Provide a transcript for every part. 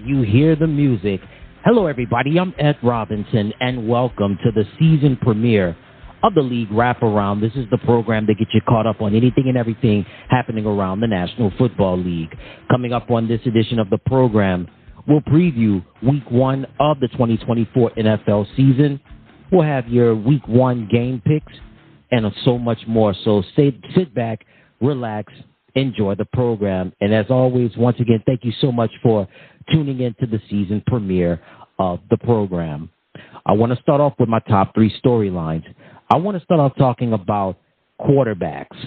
You hear the music. Hello, everybody. I'm Ed Robinson, and welcome to the season premiere of the League Wraparound. This is the program that gets you caught up on anything and everything happening around the National Football League. Coming up on this edition of the program, we'll preview Week 1 of the 2024 NFL season. We'll have your Week 1 game picks and so much more. So sit back, relax, enjoy the program. And as always, once again, thank you so much for tuning in to the season premiere of the program. I want to start off with my top three storylines. I want to start off talking about quarterbacks.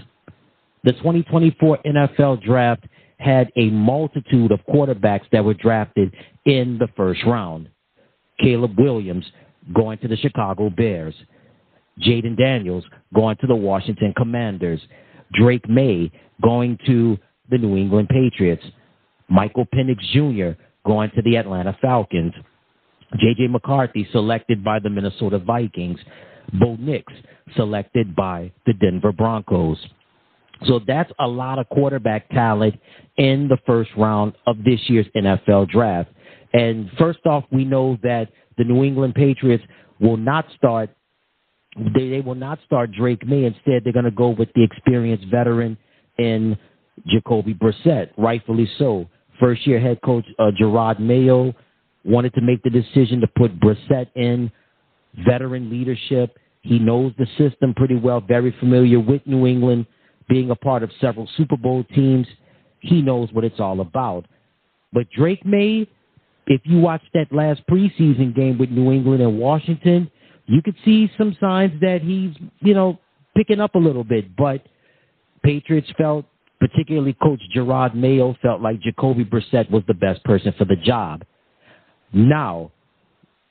The 2024 NFL draft had a multitude of quarterbacks that were drafted in the first round. Caleb Williams going to the Chicago Bears. Jaden Daniels going to the Washington Commanders. Drake May going to the New England Patriots. Michael Penix Jr. going to the Atlanta Falcons. J.J. McCarthy selected by the Minnesota Vikings. Bo Nix selected by the Denver Broncos. So that's a lot of quarterback talent in the first round of this year's NFL draft. And first off, we know that the New England Patriots will not start. They will not start Drake May. Instead, they're going to go with the experienced veteran in Jacoby Brissett, rightfully so. First-year head coach Gerard Mayo wanted to make the decision to put Brissett in. Veteran leadership. He knows the system pretty well, very familiar with New England, being a part of several Super Bowl teams. He knows what it's all about. But Drake May, if you watch that last preseason game with New England and Washington, you could see some signs that he's, picking up a little bit. But Patriots felt, particularly Coach Gerard Mayo, felt like Jacoby Brissett was the best person for the job. Now,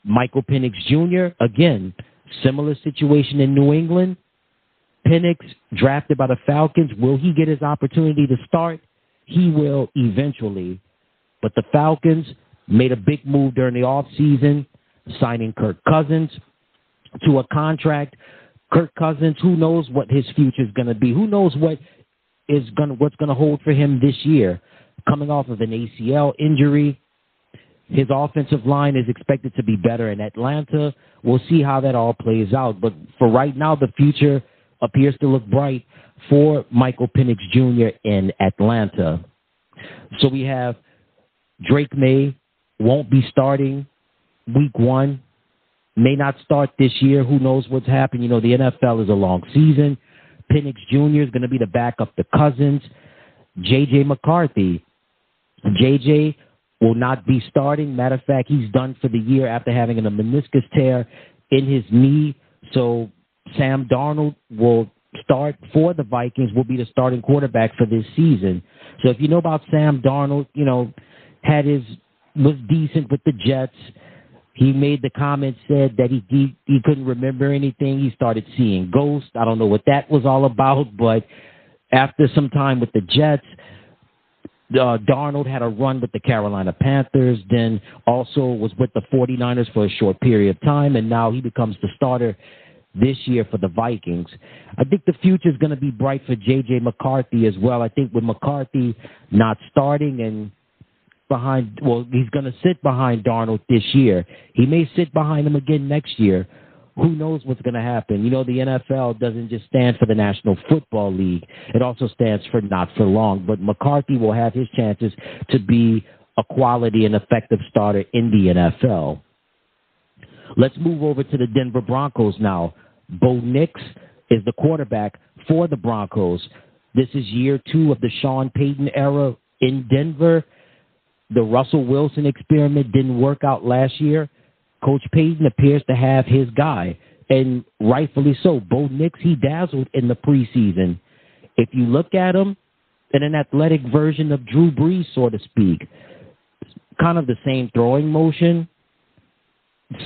Michael Penix Jr., again, similar situation in New England. Penix, drafted by the Falcons, will he get his opportunity to start? He will eventually. But the Falcons made a big move during the offseason, signing Kirk Cousins to a contract. Kirk Cousins, who knows what his future is going to be? Who knows what's going to hold for him this year? Coming off of an ACL injury, his offensive line is expected to be better in Atlanta. We'll see how that all plays out. But for right now, the future appears to look bright for Michael Penix Jr. in Atlanta. So we have Drake May won't be starting Week 1. May not start this year. Who knows what's happening? The NFL is a long season. Penix Jr. is going to be the backup to Cousins. J.J. McCarthy. J.J. will not be starting. Matter of fact, he's done for the year after having a meniscus tear in his knee. So Sam Darnold will start for the Vikings, will be the starting quarterback for this season. So if you know about Sam Darnold, was decent with the Jets. He made the comment, said that he couldn't remember anything. He started seeing ghosts. I don't know what that was all about, but after some time with the Jets, Darnold had a run with the Carolina Panthers, then also was with the 49ers for a short period of time, and now he becomes the starter this year for the Vikings. I think the future is going to be bright for J.J. McCarthy as well. I think with McCarthy not starting and he's going to sit behind Darnold this year. He may sit behind him again next year. Who knows what's going to happen? The NFL doesn't just stand for the National Football League. It also stands for not for long. But McCarthy will have his chances to be a quality and effective starter in the NFL. Let's move over to the Denver Broncos now. Bo Nix is the quarterback for the Broncos. This is year 2 of the Sean Payton era in Denver. The Russell Wilson experiment didn't work out last year. Coach Payton appears to have his guy, and rightfully so. Bo Nix, he dazzled in the preseason. If you look at him in an athletic version of Drew Brees, so to speak, kind of the same throwing motion,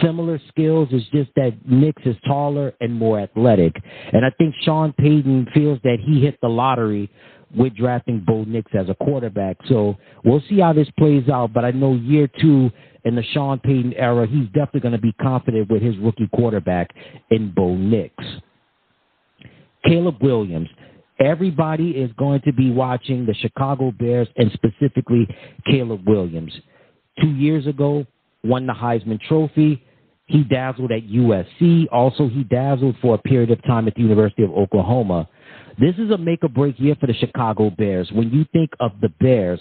similar skills. It's just that Nix is taller and more athletic. And I think Sean Payton feels that he hit the lottery with drafting Bo Nix as a quarterback. So we'll see how this plays out. But I know year 2 in the Sean Payton era, he's definitely going to be confident with his rookie quarterback in Bo Nix. Caleb Williams. Everybody is going to be watching the Chicago Bears and specifically Caleb Williams. 2 years ago, won the Heisman Trophy. He dazzled at USC. Also, he dazzled for a period of time at the University of Oklahoma. This is a make-or-break year for the Chicago Bears. When you think of the Bears,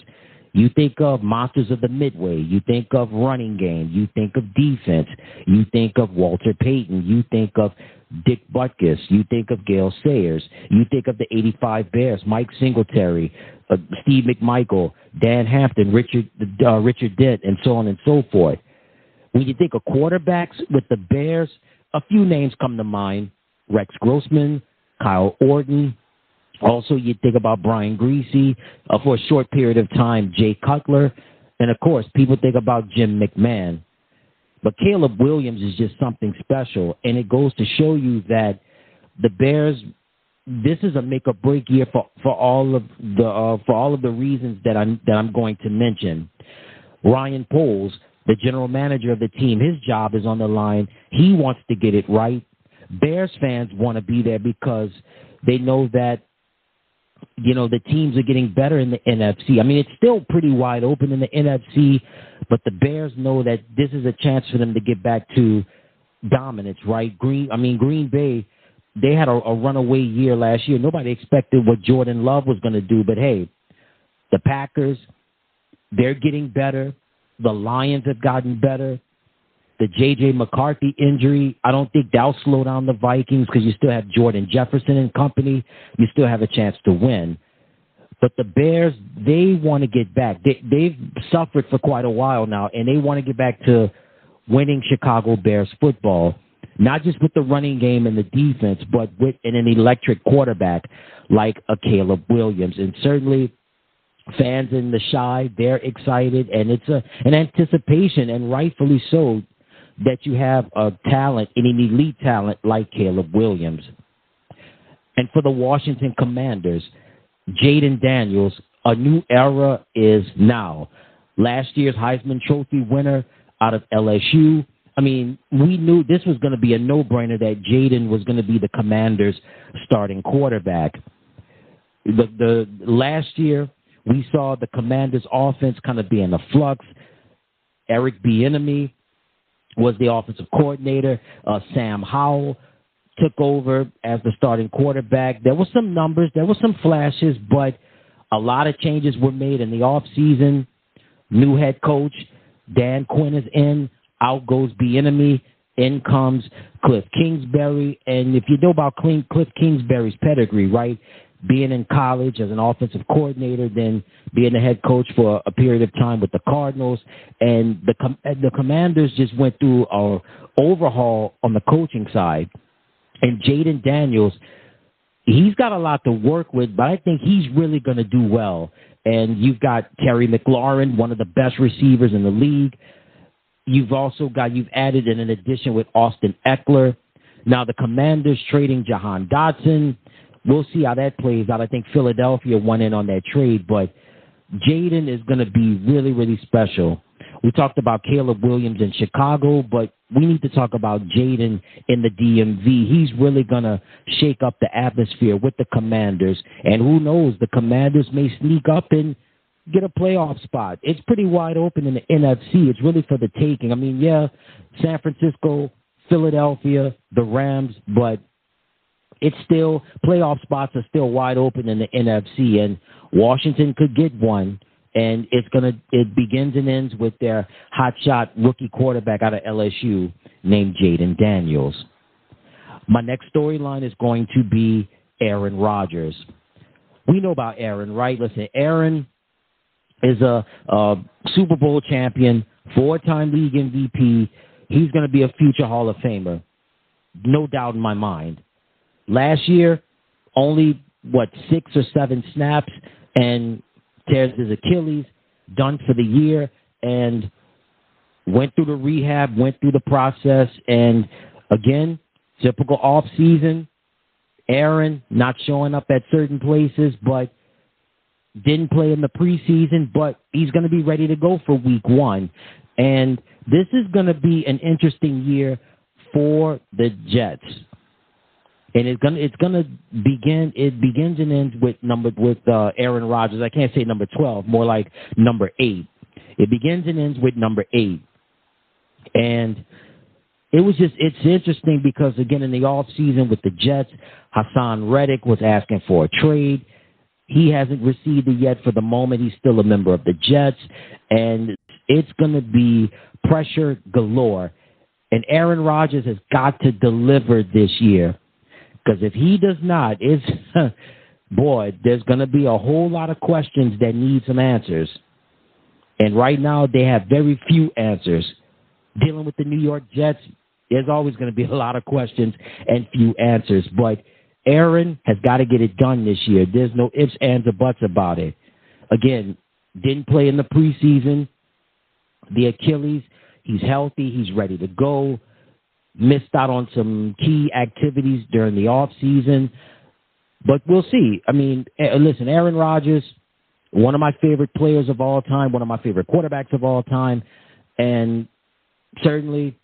you think of monsters of the Midway. You think of running game. You think of defense. You think of Walter Payton. You think of Dick Butkus. You think of Gale Sayers. You think of the 85 Bears, Mike Singletary, Steve McMichael, Dan Hampton, Richard Dent, and so on and so forth. When you think of quarterbacks with the Bears, a few names come to mind. Rex Grossman, Kyle Orton. Also, you think about Brian Griese, for a short period of time, Jay Cutler. And, of course, people think about Jim McMahon. But Caleb Williams is just something special, and it goes to show you that the Bears, this is a make-or-break year for all of the reasons that I'm going to mention. Ryan Poles, the general manager of the team, his job is on the line. He wants to get it right. Bears fans want to be there because they know that, you know, the teams are getting better in the NFC. I mean, it's still pretty wide open in the NFC, but the Bears know that this is a chance for them to get back to dominance, right? Green Bay, they had a runaway year last year. Nobody expected what Jordan Love was going to do, but hey, the Packers, they're getting better. The Lions have gotten better. The J.J. McCarthy injury, I don't think that'll slow down the Vikings because you still have Jordan Jefferson and company. You still have a chance to win. But the Bears, they want to get back. They've suffered for quite a while now, and they want to get back to winning Chicago Bears football, not just with the running game and the defense, but with an electric quarterback like a Caleb Williams. And certainly fans in the Chi, they're excited, and it's an anticipation, and rightfully so, that you have a talent, an elite talent like Caleb Williams. And for the Washington Commanders, Jaden Daniels, a new era is now. Last year's Heisman Trophy winner out of LSU. I mean, we knew this was going to be a no-brainer that Jaden was going to be the Commanders' starting quarterback. The last year, we saw the Commanders' offense kind of be in a flux. Eric Bieniemy was the offensive coordinator. Sam Howell took over as the starting quarterback. There were some numbers, there were some flashes, but a lot of changes were made in the offseason. New head coach, Dan Quinn is in. Out goes Bieniemy. In comes Cliff Kingsbury. And if you know about Cliff Kingsbury's pedigree, right, being in college as an offensive coordinator, then being the head coach for a period of time with the Cardinals. And the Commanders just went through an overhaul on the coaching side. And Jaden Daniels, he's got a lot to work with, but I think he's really going to do well. And you've got Terry McLaurin, one of the best receivers in the league. You've added in an addition with Austin Eckler. Now the Commanders trading Jahan Dotson. We'll see how that plays out. I think Philadelphia won in on that trade, but Jaden is going to be really, really special. We talked about Caleb Williams in Chicago, but we need to talk about Jaden in the DMV. He's really going to shake up the atmosphere with the Commanders, and who knows, the Commanders may sneak up and get a playoff spot. It's pretty wide open in the NFC. It's really for the taking. I mean, yeah, San Francisco, Philadelphia, the Rams, but it's still, playoff spots are still wide open in the NFC, and Washington could get one, and it begins and ends with their hotshot rookie quarterback out of LSU named Jaden Daniels. My next storyline is going to be Aaron Rodgers. We know about Aaron, right? Listen, Aaron is a Super Bowl champion, 4-time league MVP. He's going to be a future Hall of Famer. No doubt in my mind. Last year, only, 6 or 7 snaps, and tears his Achilles, done for the year, and went through the rehab, went through the process, and again, typical off-season, Aaron not showing up at certain places, but didn't play in the preseason, but he's going to be ready to go for week 1. And this is going to be an interesting year for the Jets. And it begins and ends with Aaron Rodgers. I can't say number 12, more like number 8. It begins and ends with number 8. And it's interesting because, again, in the offseason with the Jets, Hassan Reddick was asking for a trade. He hasn't received it yet for the moment. He's still a member of the Jets. And it's going to be pressure galore. And Aaron Rodgers has got to deliver this year. Because if he does not, boy, there's going to be a whole lot of questions that need some answers. And right now, they have very few answers. Dealing with the New York Jets, there's always going to be a lot of questions and few answers. But Aaron has got to get it done this year. There's no ifs, ands, or buts about it. Again, didn't play in the preseason. The Achilles, he's healthy. He's ready to go. Missed out on some key activities during the offseason. But we'll see. I mean, listen, Aaron Rodgers, one of my favorite players of all time, one of my favorite quarterbacks of all time. And certainly,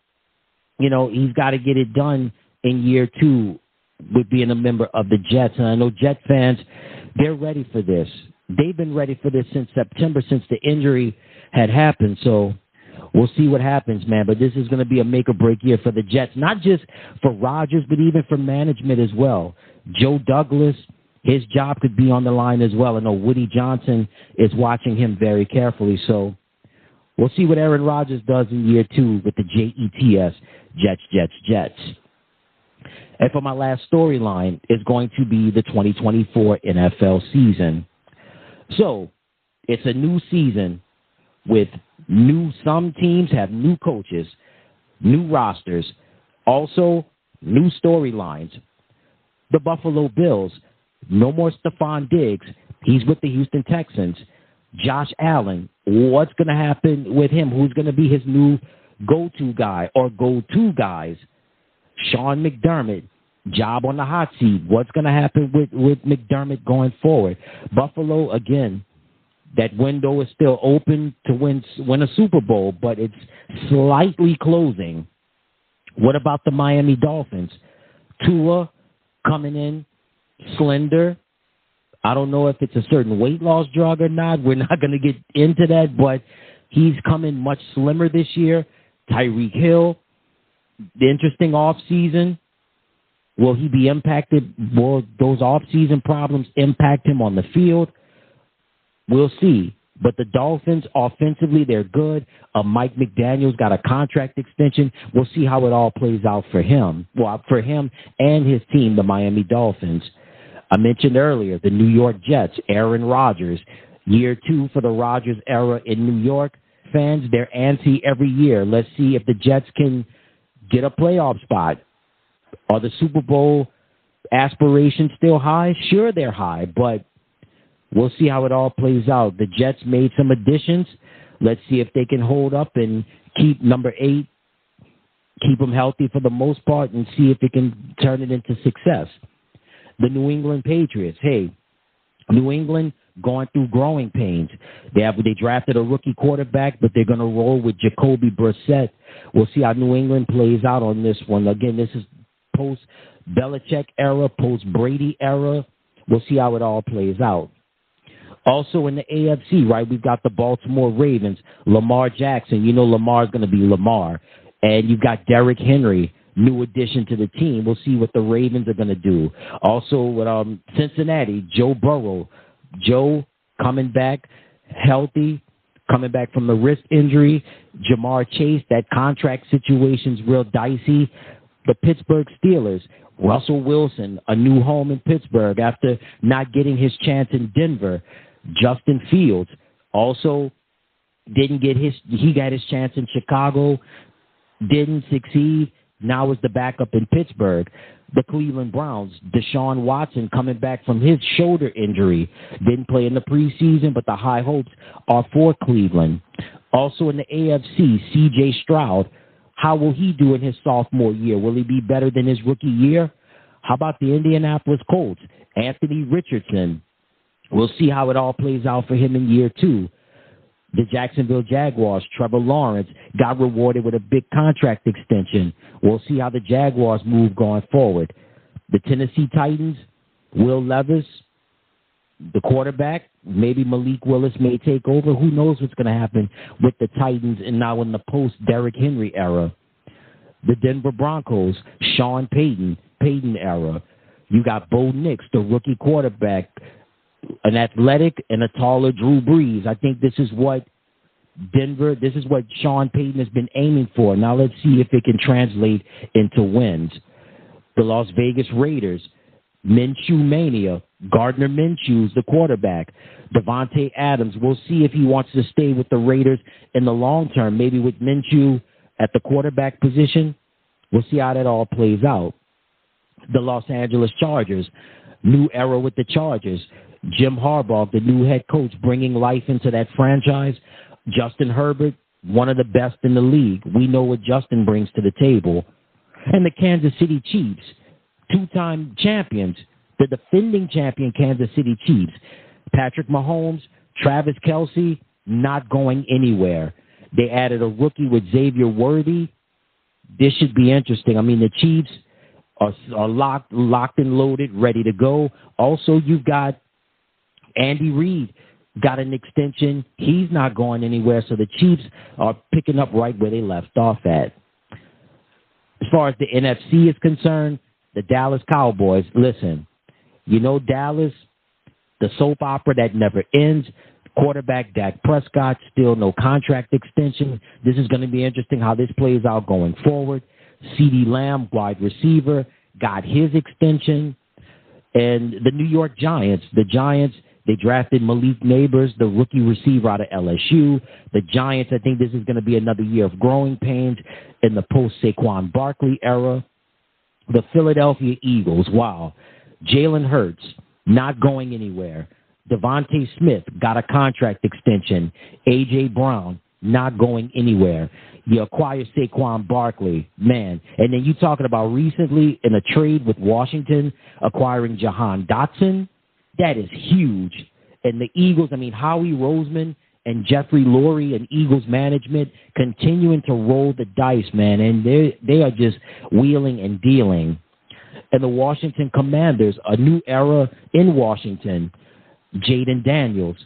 you know, he's got to get it done in year 2 with being a member of the Jets. And I know Jet fans, they're ready for this. They've been ready for this since September, since the injury had happened. So we'll see what happens, man. But this is going to be a make-or-break year for the Jets, not just for Rodgers, but even for management as well. Joe Douglas, his job could be on the line as well. I know Woody Johnson is watching him very carefully. So we'll see what Aaron Rodgers does in year 2 with the Jets, Jets. And for my last storyline is going to be the 2024 NFL season. So it's a new season with some teams have new coaches, new rosters, also new storylines. The Buffalo Bills, no more Stephon Diggs. He's with the Houston Texans. Josh Allen, what's going to happen with him? Who's going to be his new go-to guy or go-to guys? Sean McDermott, job on the hot seat. What's going to happen with McDermott going forward? Buffalo, again, that window is still open to win a Super Bowl, but it's slightly closing. What about the Miami Dolphins? Tua coming in slender. I don't know if it's a certain weight loss drug or not. We're not going to get into that, but he's coming much slimmer this year. Tyreek Hill, the interesting offseason. Will he be impacted? Will those offseason problems impact him on the field? We'll see. But the Dolphins, offensively, they're good. Mike McDaniel's got a contract extension. We'll see how it all plays out for him. Well, for him and his team, the Miami Dolphins. I mentioned earlier the New York Jets, Aaron Rodgers. Year 2 for the Rodgers era in New York. Fans, they're antsy every year. Let's see if the Jets can get a playoff spot. Are the Super Bowl aspirations still high? Sure, they're high, but we'll see how it all plays out. The Jets made some additions. Let's see if they can hold up and keep number 8, keep them healthy for the most part, and see if they can turn it into success. The New England Patriots. Hey, New England going through growing pains. They drafted a rookie quarterback, but they're going to roll with Jacoby Brissett. We'll see how New England plays out on this one. Again, this is post-Belichick era, post-Brady era. We'll see how it all plays out. Also in the AFC, right, we've got the Baltimore Ravens, Lamar Jackson. You know Lamar's going to be Lamar. And you've got Derrick Henry, new addition to the team. We'll see what the Ravens are going to do. Also with Cincinnati, Joe Burrow. Joe coming back healthy, coming back from the wrist injury. Jamar Chase, that contract situation's real dicey. The Pittsburgh Steelers, Russell Wilson, a new home in Pittsburgh after not getting his chance in Denver. Justin Fields also he got his chance in Chicago, didn't succeed. Now is the backup in Pittsburgh. The Cleveland Browns, Deshaun Watson coming back from his shoulder injury. Didn't play in the preseason, but the high hopes are for Cleveland. Also in the AFC, C.J. Stroud. How will he do in his sophomore year? Will he be better than his rookie year? How about the Indianapolis Colts? Anthony Richardson. We'll see how it all plays out for him in year 2. The Jacksonville Jaguars, Trevor Lawrence, got rewarded with a big contract extension. We'll see how the Jaguars move going forward. The Tennessee Titans, Will Levis, the quarterback, maybe Malik Willis may take over. Who knows what's going to happen with the Titans and now in the post-Derrick Henry era. The Denver Broncos, Sean Payton era. You got Bo Nix, the rookie quarterback, an athletic and a taller Drew Brees. I think this is what Sean Payton has been aiming for. Now let's see if it can translate into wins. The Las Vegas Raiders, Minshew Mania. Gardner Minshew's the quarterback. Devontae Adams, we'll see if he wants to stay with the Raiders in the long term, maybe with Minshew at the quarterback position. We'll see how that all plays out. The Los Angeles Chargers, new era with the Chargers. Jim Harbaugh, the new head coach, bringing life into that franchise. Justin Herbert, one of the best in the league. We know what Justin brings to the table. And the Kansas City Chiefs, two-time champions, the defending champion Kansas City Chiefs. Patrick Mahomes, Travis Kelce, not going anywhere. They added a rookie with Xavier Worthy. This should be interesting. I mean, the Chiefs are locked and loaded, ready to go. Also, you've got Andy Reid, got an extension. He's not going anywhere, so the Chiefs are picking up right where they left off at. As far as the NFC is concerned, the Dallas Cowboys, listen, you know Dallas, the soap opera that never ends. Quarterback Dak Prescott, still no contract extension. This is going to be interesting how this plays out going forward. CeeDee Lamb, wide receiver, got his extension. And the New York Giants, they drafted Malik Neighbors, the rookie receiver out of LSU. The Giants, I think this is going to be another year of growing pains in the post-Saquon Barkley era. The Philadelphia Eagles, wow. Jalen Hurts, not going anywhere. Devontae Smith got a contract extension. A.J. Brown, not going anywhere. You acquire Saquon Barkley, man. And then you talking about recently in a trade with Washington, acquiring Jahan Dotson. That is huge. And the Eagles, I mean, Howie Roseman and Jeffrey Lurie and Eagles management continuing to roll the dice, man. And they are just wheeling and dealing. And the Washington Commanders, a new era in Washington. Jaden Daniels.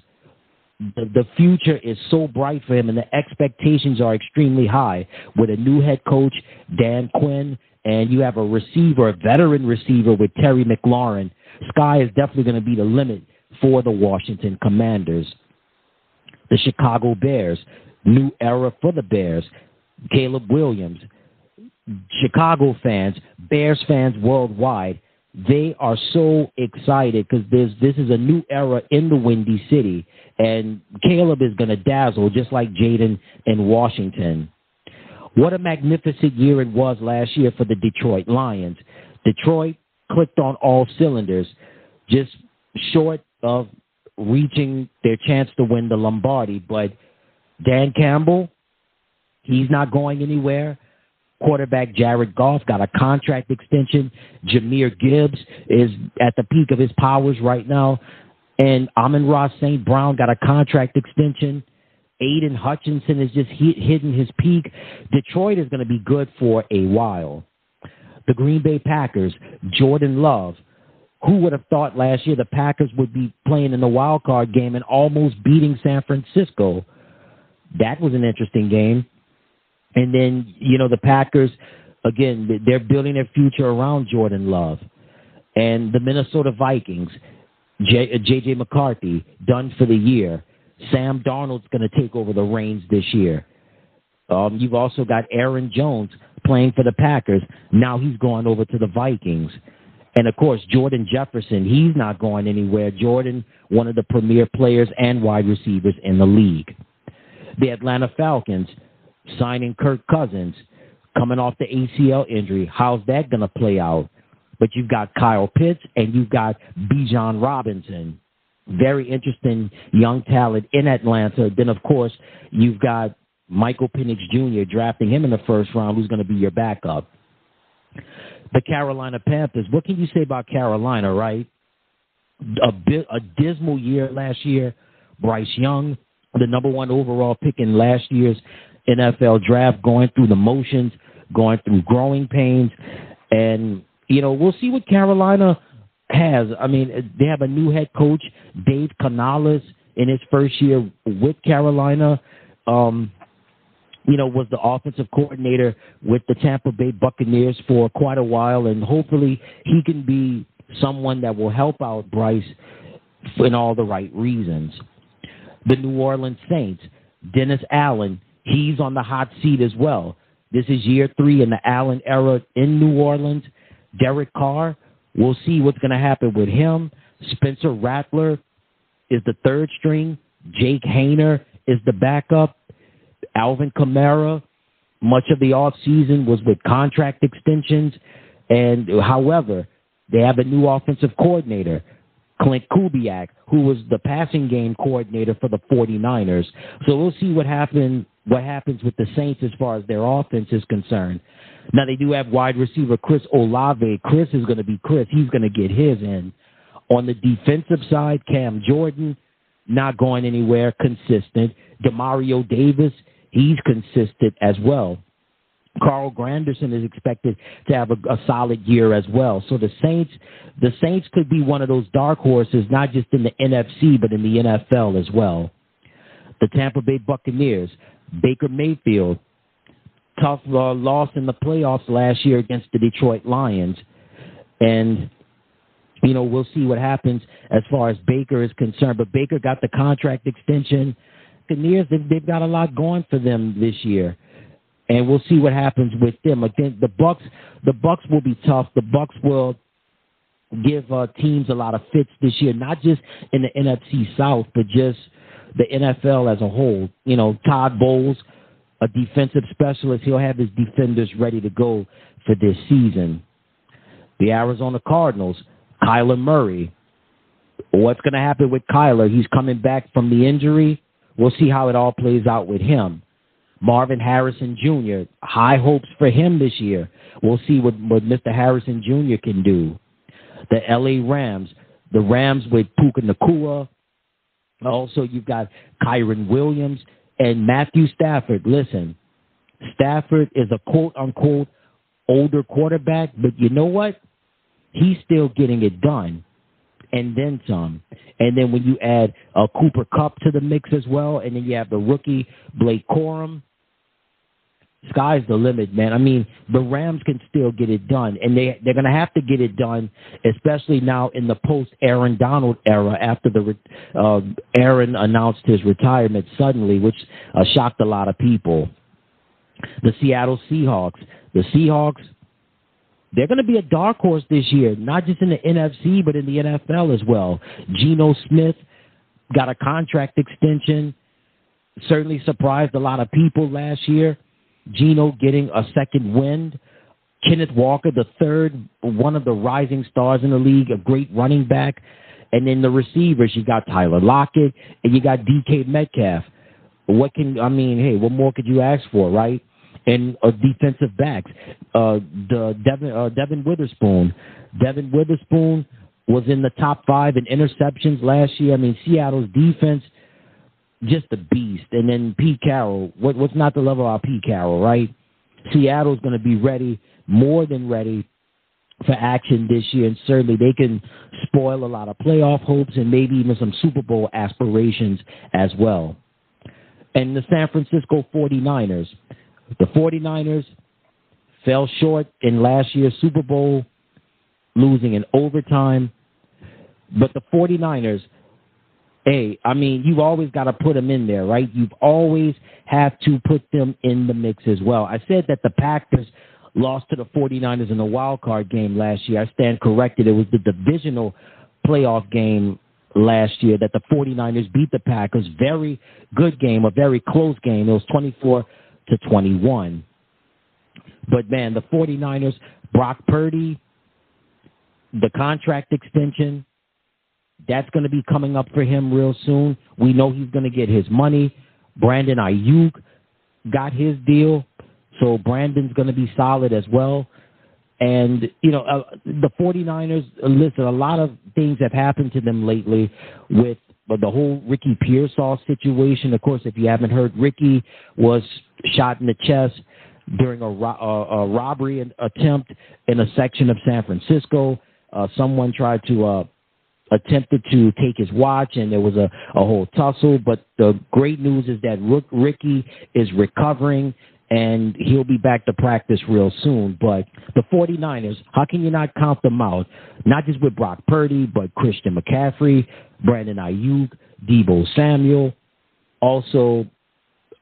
The future is so bright for him, and the expectations are extremely high with a new head coach, Dan Quinn, and you have a receiver, a veteran receiver with Terry McLaurin. Sky is definitely going to be the limit for the Washington Commanders. The Chicago Bears, new era for the Bears. Caleb Williams. Chicago fans, Bears fans worldwide, they are so excited because this is a new era in the Windy City, and Caleb is going to dazzle just like Jaden in Washington. What a magnificent year it was last year for the Detroit Lions. Detroit clicked on all cylinders, just short of reaching their chance to win the Lombardi. But Dan Campbell, he's not going anywhere. Quarterback Jared Goff got a contract extension. Jahmyr Gibbs is at the peak of his powers right now. And Amon-Ra St. Brown got a contract extension. Aiden Hutchinson is just hitting his peak. Detroit is going to be good for a while. The Green Bay Packers, Jordan Love. Who would have thought last year the Packers would be playing in the wild card game and almost beating San Francisco? That was an interesting game. And then, you know, the Packers, again, they're building their future around Jordan Love. And the Minnesota Vikings, J.J. McCarthy, done for the year. Sam Darnold's going to take over the reins this year. You've also got Aaron Jones playing for the Packers. Now he's going over to the Vikings. And, of course, Jordan Jefferson, he's not going anywhere. Jordan, one of the premier players and wide receivers in the league. The Atlanta Falcons, signing Kirk Cousins, coming off the ACL injury. How's that going to play out? But you've got Kyle Pitts and you've got Bijan Robinson. Very interesting young talent in Atlanta. Then, of course, you've got Michael Penix Jr. drafting him in the first round, who's going to be your backup. The Carolina Panthers. What can you say about Carolina, right? A dismal year last year. Bryce Young, the number one overall pick in last year's NFL draft, going through the motions, going through growing pains. And, you know, we'll see what Carolina I mean, they have a new head coach, Dave Canales, in his first year with Carolina. Was the offensive coordinator with the Tampa Bay Buccaneers for quite a while, and hopefully he can be someone that will help out Bryce in all the right reasons. The New Orleans Saints, Dennis Allen, he's on the hot seat as well. This is year 3 in the Allen era in New Orleans. Derek Carr, we'll see what's going to happen with him. Spencer Rattler is the third string. Jake Hayner is the backup. Alvin Kamara, much of the offseason was with contract extensions. And however, they have a new offensive coordinator, Clint Kubiak, who was the passing game coordinator for the 49ers. So we'll see what happens with the Saints as far as their offense is concerned. Now, they do have wide receiver Chris Olave. Chris is going to be Chris. He's going to get his in. On the defensive side, Cam Jordan, not going anywhere, consistent. Demario Davis, he's consistent as well. Carl Granderson is expected to have a solid year as well. So the Saints could be one of those dark horses, not just in the NFC, but in the NFL as well. The Tampa Bay Buccaneers, Baker Mayfield, tough loss in the playoffs last year against the Detroit Lions. And, we'll see what happens as far as Baker is concerned. But Baker got the contract extension. Buccaneers, they've got a lot going for them this year. And we'll see what happens with them. I think the Bucks will be tough. The Bucks will give teams a lot of fits this year, not just in the NFC South, but just the NFL as a whole. Todd Bowles, a defensive specialist, he'll have his defenders ready to go for this season. The Arizona Cardinals, Kyler Murray. What's going to happen with Kyler? He's coming back from the injury. We'll see how it all plays out with him. Marvin Harrison Jr., high hopes for him this year. We'll see what Mr. Harrison Jr. can do. The L.A. Rams, the Rams with Puka Nacua. Also, you've got Kyron Williams and Matthew Stafford. Listen, Stafford is a quote-unquote older quarterback, but you know what? He's still getting it done, and then some. And then when you add Cooper Kupp to the mix as well, and then you have the rookie Blake Corum, sky's the limit, man. I mean, the Rams can still get it done, and they're going to have to get it done, especially now in the post-Aaron Donald era after Aaron announced his retirement suddenly, which shocked a lot of people. The Seattle Seahawks. The Seahawks, they're going to be a dark horse this year, not just in the NFC, but in the NFL as well. Geno Smith got a contract extension, certainly surprised a lot of people last year. Geno getting a second wind. Kenneth Walker, the third, one of the rising stars in the league, a great running back. And then the receivers, you got Tyler Lockett and you got DK Metcalf. What more could you ask for, right? And defensive backs, Devin Witherspoon. Devin Witherspoon was in the top 5 in interceptions last year. I mean, Seattle's defense, just a beast. And then Pete Carroll. What's not to love about Pete Carroll, right? Seattle's going to be ready, more than ready, for action this year. And certainly they can spoil a lot of playoff hopes and maybe even some Super Bowl aspirations as well. And the San Francisco 49ers. The 49ers fell short in last year's Super Bowl, losing in overtime. But the 49ers, you've always got to put them in there, right? You've always have to put them in the mix as well. I said that the Packers lost to the 49ers in the wild card game last year. I stand corrected. It was the divisional playoff game last year that the 49ers beat the Packers. Very good game, a very close game. It was 24-21. But, man, the 49ers, Brock Purdy, the contract extension, that's going to be coming up for him real soon. We know he's going to get his money. Brandon Ayuk got his deal, so Brandon's going to be solid as well. And, the 49ers, listen, a lot of things have happened to them lately with the whole Ricky Pearsall situation. Of course, if you haven't heard, Ricky was shot in the chest during a robbery attempt in a section of San Francisco. Someone tried to attempted to take his watch, and there was a whole tussle. But the great news is that Ricky is recovering, and he'll be back to practice real soon. But the 49ers, how can you not count them out? Not just with Brock Purdy, but Christian McCaffrey, Brandon Ayuk, Deebo Samuel.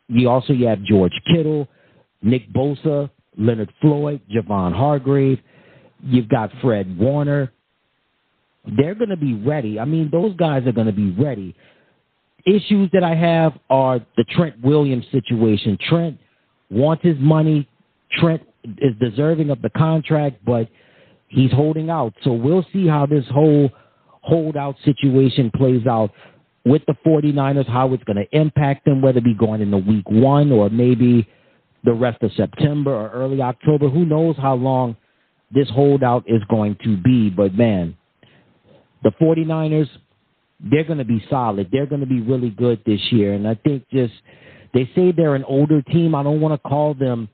You have George Kittle, Nick Bosa, Leonard Floyd, Javon Hargrave. You've got Fred Warner. They're going to be ready. I mean, those guys are going to be ready. Issues that I have are the Trent Williams situation. Trent wants his money. Trent is deserving of the contract, but he's holding out. So we'll see how this whole holdout situation plays out with the 49ers, how it's going to impact them, whether it be going into week 1 or maybe the rest of September or early October. Who knows how long this holdout is going to be. But, man, the 49ers, they're going to be solid. They're going to be really good this year. And I think they say they're an older team. I don't want to call them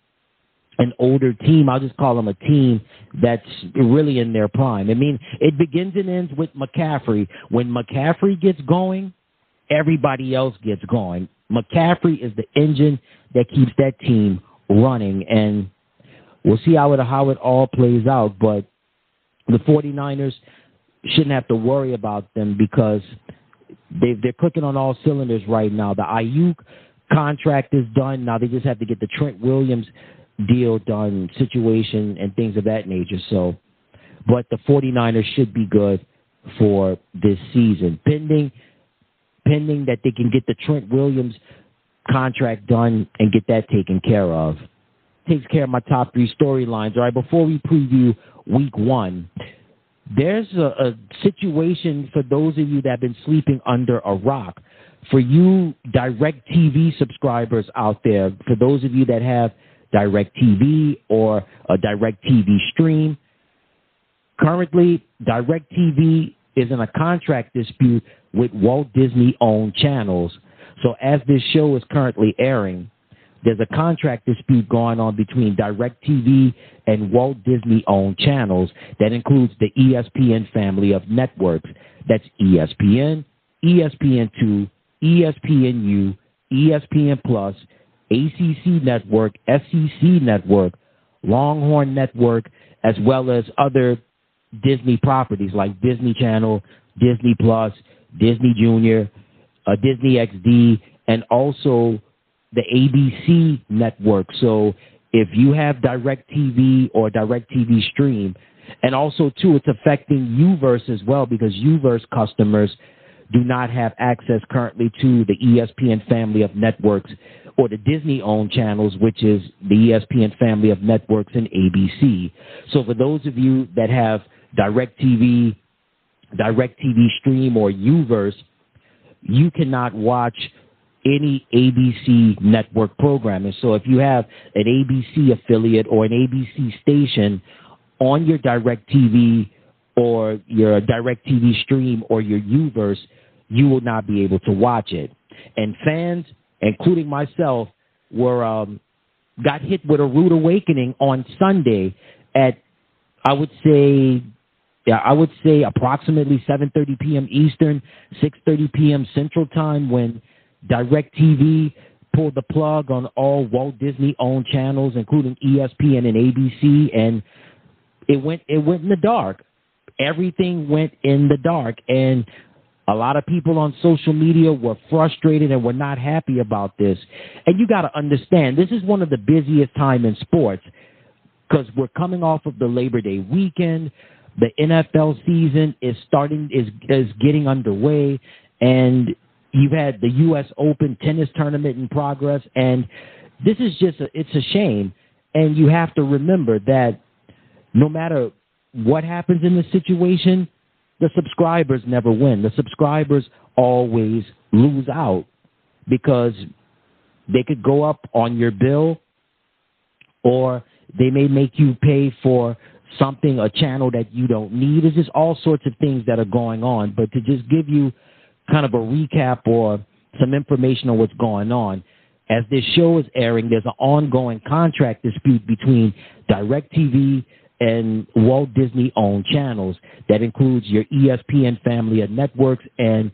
an older team. I'll just call them a team that's really in their prime. I mean, it begins and ends with McCaffrey. When McCaffrey gets going, everybody else gets going. McCaffrey is the engine that keeps that team running. And we'll see how it all plays out. But the 49ers shouldn't have to worry about them because they're clicking on all cylinders right now. The Ayuk contract is done. Now they just have to get the Trent Williams deal done, situation, and things of that nature. So, but the 49ers should be good for this season, pending that they can get the Trent Williams contract done and get that taken care of. Takes care of my top 3 storylines. All right, before we preview week 1, there's a situation for those of you that have been sleeping under a rock. For you DirecTV subscribers out there, for those of you that have DirecTV or a DirecTV stream, currently DirecTV is in a contract dispute with Walt Disney-owned channels. So as this show is currently airing, there's a contract dispute going on between DirecTV and Walt Disney-owned channels that includes the ESPN family of networks. That's ESPN, ESPN2, ESPNU, ESPN Plus, ACC Network, SEC Network, Longhorn Network, as well as other Disney properties like Disney Channel, Disney Plus, Disney Junior, Disney XD, and also the ABC network. So if you have DirecTV or DirecTV Stream, and also, too, it's affecting Uverse as well because Uverse customers do not have access currently to the ESPN family of networks or the Disney-owned channels, which is the ESPN family of networks and ABC. So for those of you that have DirecTV Stream, or Uverse, you cannot watch any ABC network programming. So if you have an ABC affiliate or an ABC station on your DirecTV or your DirecTV Stream or your Uverse, you will not be able to watch it. And fans, including myself, got hit with a rude awakening on Sunday at, I would say approximately 7:30 p.m. Eastern, 6:30 p.m. Central Time, when DirecTV pulled the plug on all Walt Disney-owned channels, including ESPN and ABC, and it went in the dark. Everything went in the dark, and a lot of people on social media were frustrated and were not happy about this. And you got to understand, this is one of the busiest time in sports because we're coming off of the Labor Day weekend. The NFL season is getting underway, and you've had the U.S. Open tennis tournament in progress, and this is it's a shame. And you have to remember that no matter what happens in the situation, the subscribers never win. The subscribers always lose out because they could go up on your bill, or they may make you pay for something, a channel that you don't need. There's just all sorts of things that are going on. But to just give you kind of a recap or some information on what's going on, as this show is airing, there's an ongoing contract dispute between DirecTV and Walt Disney-owned channels. That includes your ESPN family of networks and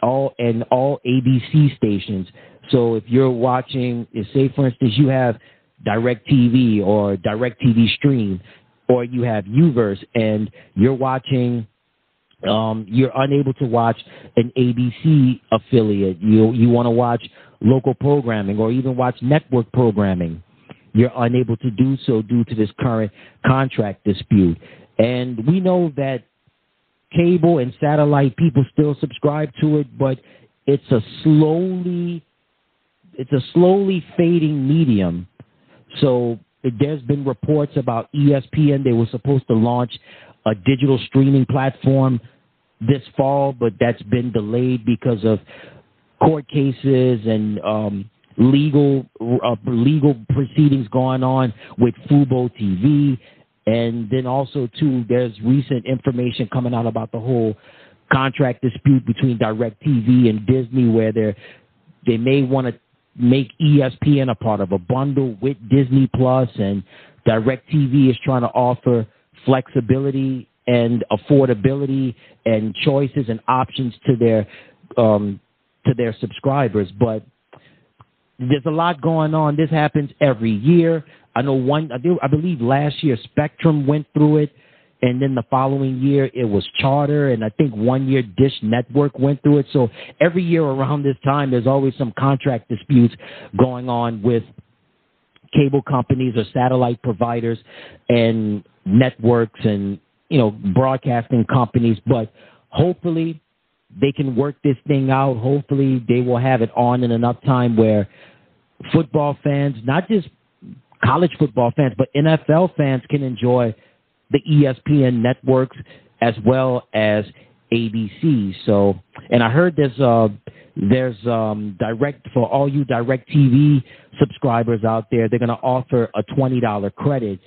all ABC stations. So if you're watching, say for instance, you have DirecTV or DirecTV Stream, or you have Uverse, and you're watching, you're unable to watch an ABC affiliate. You want to watch local programming or even watch network programming. You're unable to do so due to this current contract dispute. And we know that cable and satellite people still subscribe to it, but it's a slowly fading medium. So there's been reports about ESPN. They were supposed to launch a digital streaming platform this fall, but that's been delayed because of court cases and legal proceedings going on with Fubo TV. And then also, too, there's recent information coming out about the whole contract dispute between DirecTV and Disney, where they may want to make ESPN a part of a bundle with Disney Plus, and DirecTV is trying to offer flexibility and affordability and choices and options to their subscribers. But there's a lot going on. This happens every year. I believe last year Spectrum went through it, and then the following year it was Charter, and I think 1 year Dish Network went through it. So every year around this time, there's always some contract disputes going on with cable companies or satellite providers and networks and, broadcasting companies. But hopefully they can work this thing out. Hopefully they will have it on in enough time where football fans, not just college football fans, but NFL fans can enjoy the ESPN networks as well as ABC. So, and I heard there's for all you DirecTV subscribers out there, they're going to offer a $20 credit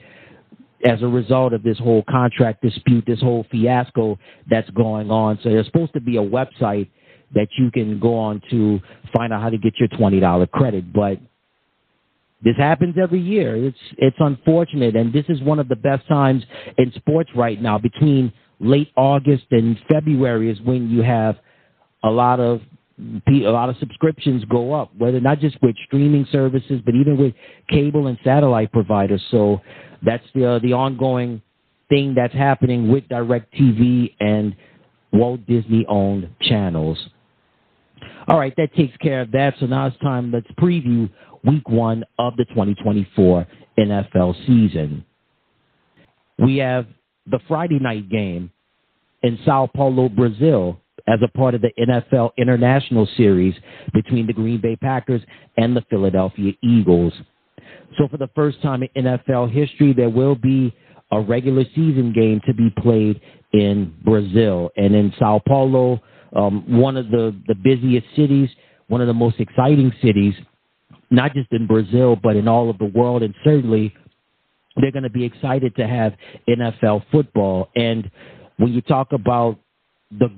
as a result of this whole contract dispute, this whole fiasco that's going on. So there's supposed to be a website that you can go on to find out how to get your $20 credit. But this happens every year. It's unfortunate, and this is one of the best times in sports right now. Between late August and February is when you have a lot of subscriptions go up, whether not just with streaming services, but even with cable and satellite providers. So that's the ongoing thing that's happening with DirecTV and Walt Disney-owned channels. All right, that takes care of that. So now it's time. Let's preview Week 1 of the 2024 NFL season. We have the Friday night game in Sao Paulo, Brazil, as a part of the NFL International Series between the Green Bay Packers and the Philadelphia Eagles. So for the first time in NFL history, there will be a regular season game to be played in Brazil. And in Sao Paulo, one of the busiest cities, one of the most exciting cities, not just in Brazil, but in all of the world. And certainly they're going to be excited to have NFL football. And when you talk about the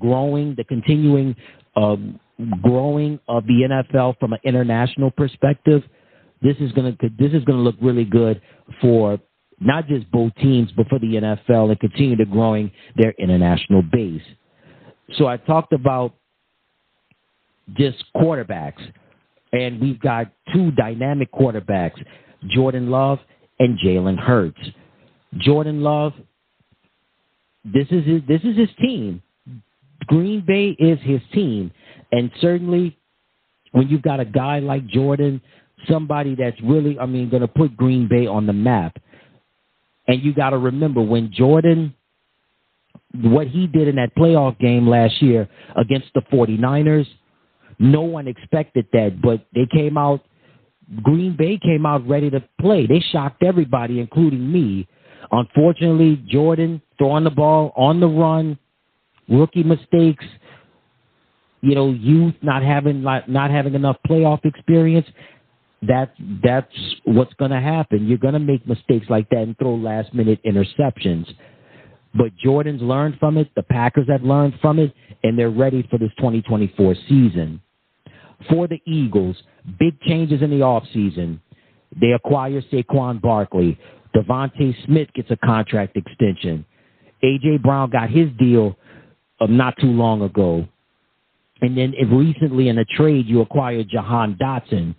continuing growing of the NFL from an international perspective, this is going to look really good for not just both teams, but for the NFL, and continue to growing their international base. So I talked about just quarterbacks, and we've got two dynamic quarterbacks, Jordan Love and Jalen Hurts. Jordan Love, this is his team. Green Bay is his team. And certainly when you've got a guy like Jordan, somebody that's really, going to put Green Bay on the map. And you got to remember, when Jordan, what he did in that playoff game last year against the 49ers, no one expected that, but Green Bay came out ready to play. They shocked everybody, including me. Unfortunately, Jordan throwing the ball on the run, rookie mistakes, youth not having enough playoff experience. That's what's going to happen. You're going to make mistakes like that and throw last-minute interceptions. But Jordan's learned from it. The Packers have learned from it, and they're ready for this 2024 season. For the Eagles, big changes in the offseason. They acquire Saquon Barkley. Devontae Smith gets a contract extension. A.J. Brown got his deal not too long ago. And then recently in a trade, you acquired Jahan Dotson.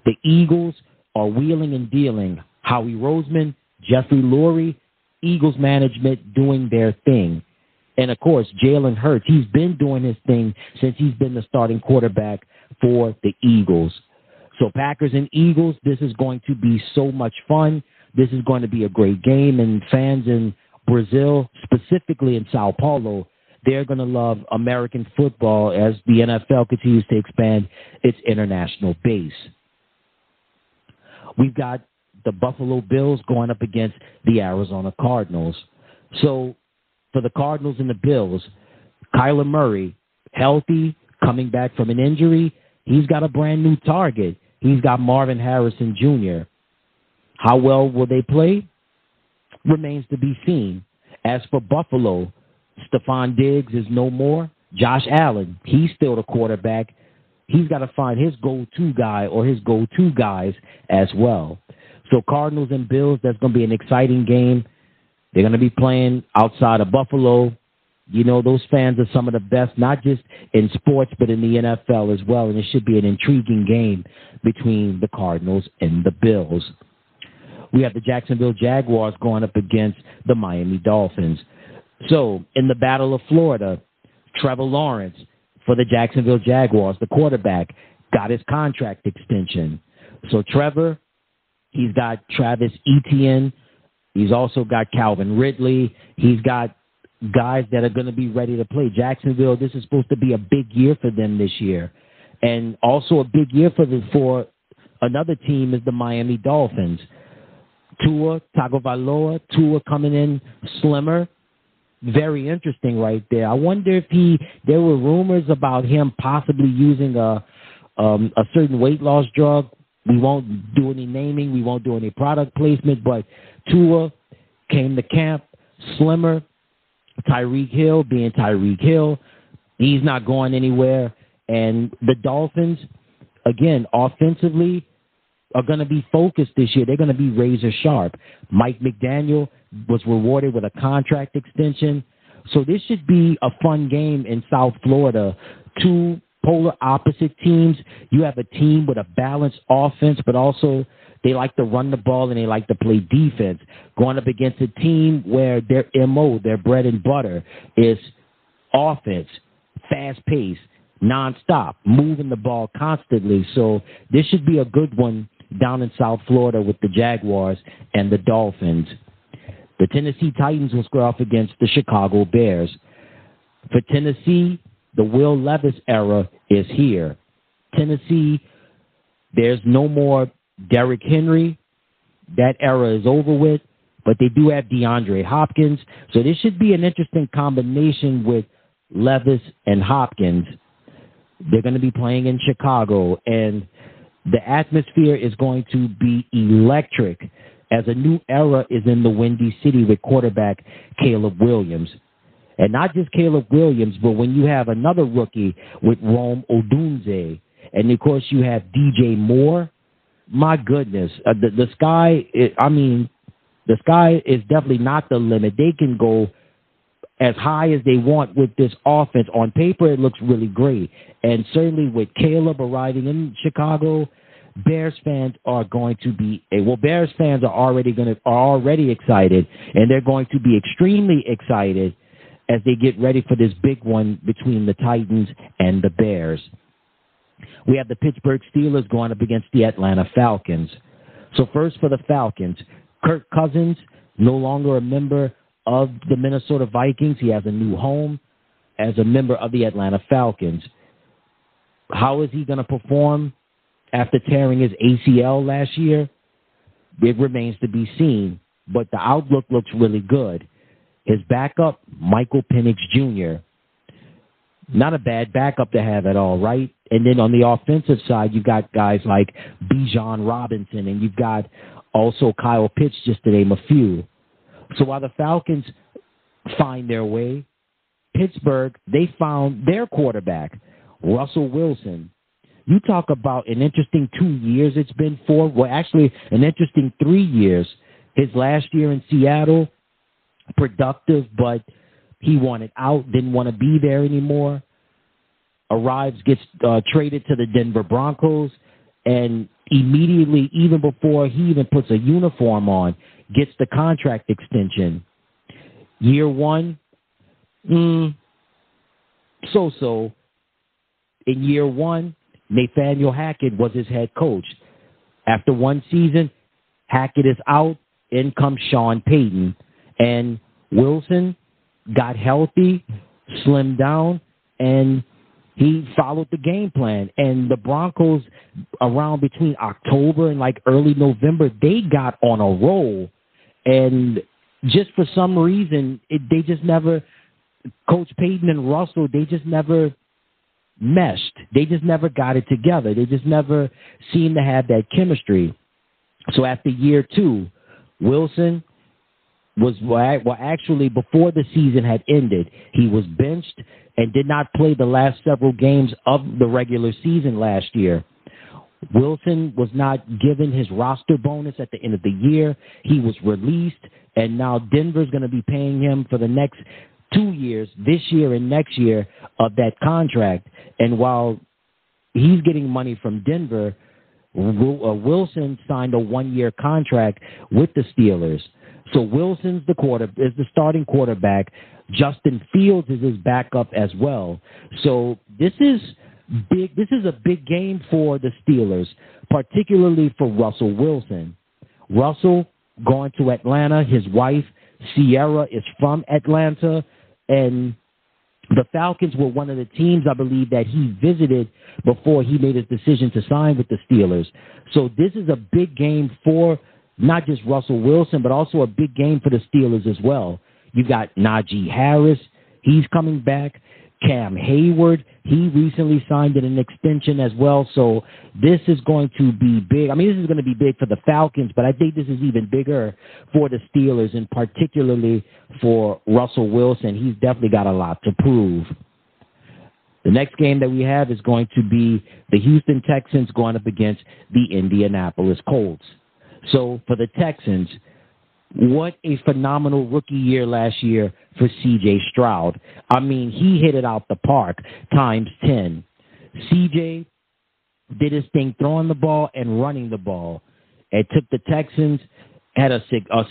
The Eagles are wheeling and dealing. Howie Roseman, Jeffrey Lurie, Eagles management doing their thing. And, of course, Jalen Hurts, he's been doing his thing since he's been the starting quarterback for the Eagles. So Packers and Eagles, this is going to be so much fun. This is going to be a great game, and fans in Brazil, specifically in Sao Paulo, they're going to love American football as the NFL continues to expand its international base. We've got the Buffalo Bills going up against the Arizona Cardinals. So for the Cardinals and the Bills, Kyler Murray, healthy, coming back from an injury, he's got a brand new target. He's got Marvin Harrison Jr. How well will they play? Remains to be seen. As for Buffalo, Stephon Diggs is no more. Josh Allen, he's still the quarterback. He's got to find his go-to guy or his go-to guys as well. So Cardinals and Bills, that's going to be an exciting game. They're going to be playing outside of Buffalo. You know, those fans are some of the best, not just in sports, but in the NFL as well. And it should be an intriguing game between the Cardinals and the Bills. We have the Jacksonville Jaguars going up against the Miami Dolphins. So in the Battle of Florida, Trevor Lawrence for the Jacksonville Jaguars, the quarterback, got his contract extension. So Trevor, he's got Travis Etienne. He's also got Calvin Ridley. He's got guys that are going to be ready to play. Jacksonville, this is supposed to be a big year for them this year. And also a big year for another team is the Miami Dolphins. Tua Tagovailoa, Tua coming in slimmer. Very interesting right there. I wonder if there were rumors about him possibly using a certain weight loss drug. We won't do any naming. We won't do any product placement, but Tua came to camp slimmer. Tyreek Hill being Tyreek Hill. He's not going anywhere. And the Dolphins, again, offensively, are going to be focused this year. They're going to be razor sharp. Mike McDaniel was rewarded with a contract extension. So this should be a fun game in South Florida. Two polar opposite teams. You have a team with a balanced offense, but also they like to run the ball and they like to play defense. Going up against a team where their MO, their bread and butter, is offense, fast-paced, nonstop, moving the ball constantly. So this should be a good one down in South Florida with the Jaguars and the Dolphins. The Tennessee Titans will square off against the Chicago Bears. For Tennessee, the Will Levis era is here. Tennessee, there's no more Derrick Henry. That era is over with, but they do have DeAndre Hopkins. So this should be an interesting combination with Levis and Hopkins. They're going to be playing in Chicago, and the atmosphere is going to be electric as a new era is in the Windy City with quarterback Caleb Williams. And not just Caleb Williams, but when you have another rookie with Rome Odunze, and, of course, you have DJ Moore, my goodness, the sky is definitely not the limit. They can go as high as they want with this offense. On paper, it looks really great. And certainly with Caleb arriving in Chicago, Bears fans are going to be Bears fans are already excited, and they're going to be extremely excited as they get ready for this big one between the Titans and the Bears. We have the Pittsburgh Steelers going up against the Atlanta Falcons. So first for the Falcons, Kirk Cousins, no longer a member of the Minnesota Vikings. He has a new home as a member of the Atlanta Falcons. How is he going to perform after tearing his ACL last year? It remains to be seen, but the outlook looks really good. His backup, Michael Penix Jr., not a bad backup to have at all, right? And then on the offensive side, you've got guys like Bijan Robinson, and you've got also Kyle Pitts, just to name a few. So while the Falcons find their way, Pittsburgh, they found their quarterback, Russell Wilson. You talk about an interesting 2 years it's been for. Well, actually, an interesting 3 years. His last year in Seattle, productive, but he wanted out, didn't want to be there anymore. Arrives, gets traded to the Denver Broncos, and immediately, even before he even puts a uniform on, gets the contract extension. Year one, so-so. In year one, Nathaniel Hackett was his head coach. After one season, Hackett is out. In comes Sean Payton. And Wilson got healthy, slimmed down, and he followed the game plan. And the Broncos, around between October and like early November, they got on a roll. And just for some reason, they just never, Coach Payton and Russell, they just never meshed. They just never got it together. They just never seemed to have that chemistry. So after year two, Wilson was, well, actually, before the season had ended, he was benched and did not play the last several games of the regular season last year. Wilson was not given his roster bonus at the end of the year. He was released, and now Denver's going to be paying him for the next 2 years, this year and next year, of that contract. And while he's getting money from Denver, Wilson signed a 1-year contract with the Steelers. So Wilson's is the starting quarterback. Justin Fields is his backup as well. So this is big. This is a big game for the Steelers, particularly for Russell Wilson. Russell going to Atlanta. His wife, Sierra, is from Atlanta. And the Falcons were one of the teams, I believe, that he visited before he made his decision to sign with the Steelers. So this is a big game for not just Russell Wilson, but also a big game for the Steelers as well. You got Najee Harris. He's coming back. Cam Hayward, he recently signed an extension as well. So this is going to be big. I mean, this is going to be big for the Falcons, but I think this is even bigger for the Steelers, and particularly for Russell Wilson. He's definitely got a lot to prove. The next game that we have is going to be the Houston Texans going up against the Indianapolis Colts. So for the Texans, what a phenomenal rookie year last year for C.J. Stroud. I mean, he hit it out the park times 10. C.J. did his thing throwing the ball and running the ball. It took the Texans, had a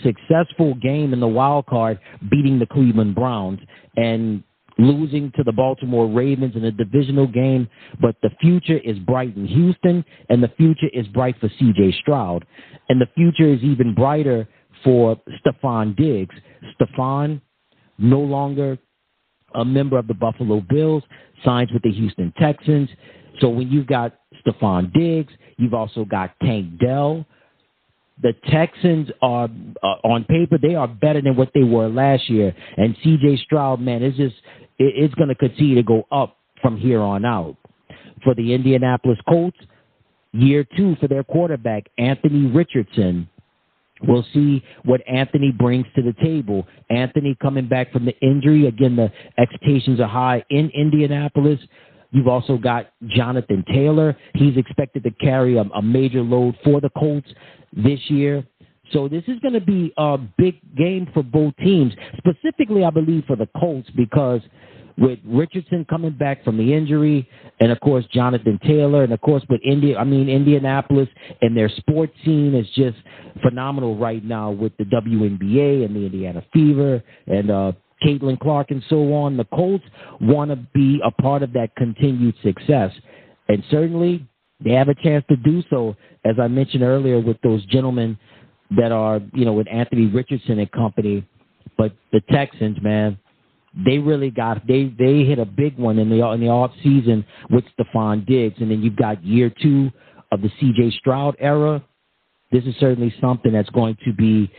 successful game in the wild card, beating the Cleveland Browns and losing to the Baltimore Ravens in a divisional game. But the future is bright in Houston, and the future is bright for C.J. Stroud. And the future is even brighter for Stephon Diggs. Stephon, no longer a member of the Buffalo Bills, signs with the Houston Texans. So when you've got Stephon Diggs, you've also got Tank Dell. The Texans are, on paper, they are better than what they were last year. And C.J. Stroud, man, it's going to continue to go up from here on out. For the Indianapolis Colts, year two for their quarterback, Anthony Richardson. We'll see what Anthony brings to the table. Anthony coming back from the injury. Again, the expectations are high in Indianapolis. You've also got Jonathan Taylor. He's expected to carry a major load for the Colts this year. So this is going to be a big game for both teams, specifically, I believe, for the Colts, because with Richardson coming back from the injury, and, of course, Jonathan Taylor, and, of course, with Indianapolis and their sports scene is just phenomenal right now with the WNBA and the Indiana Fever and Caitlin Clark and so on. The Colts want to be a part of that continued success, and certainly they have a chance to do so, as I mentioned earlier, with those gentlemen that are, with Anthony Richardson and company. But the Texans, man, they really they hit a big one in the off season with Stephon Diggs, and then you've got year two of the C.J. Stroud era. This is certainly something that's going to be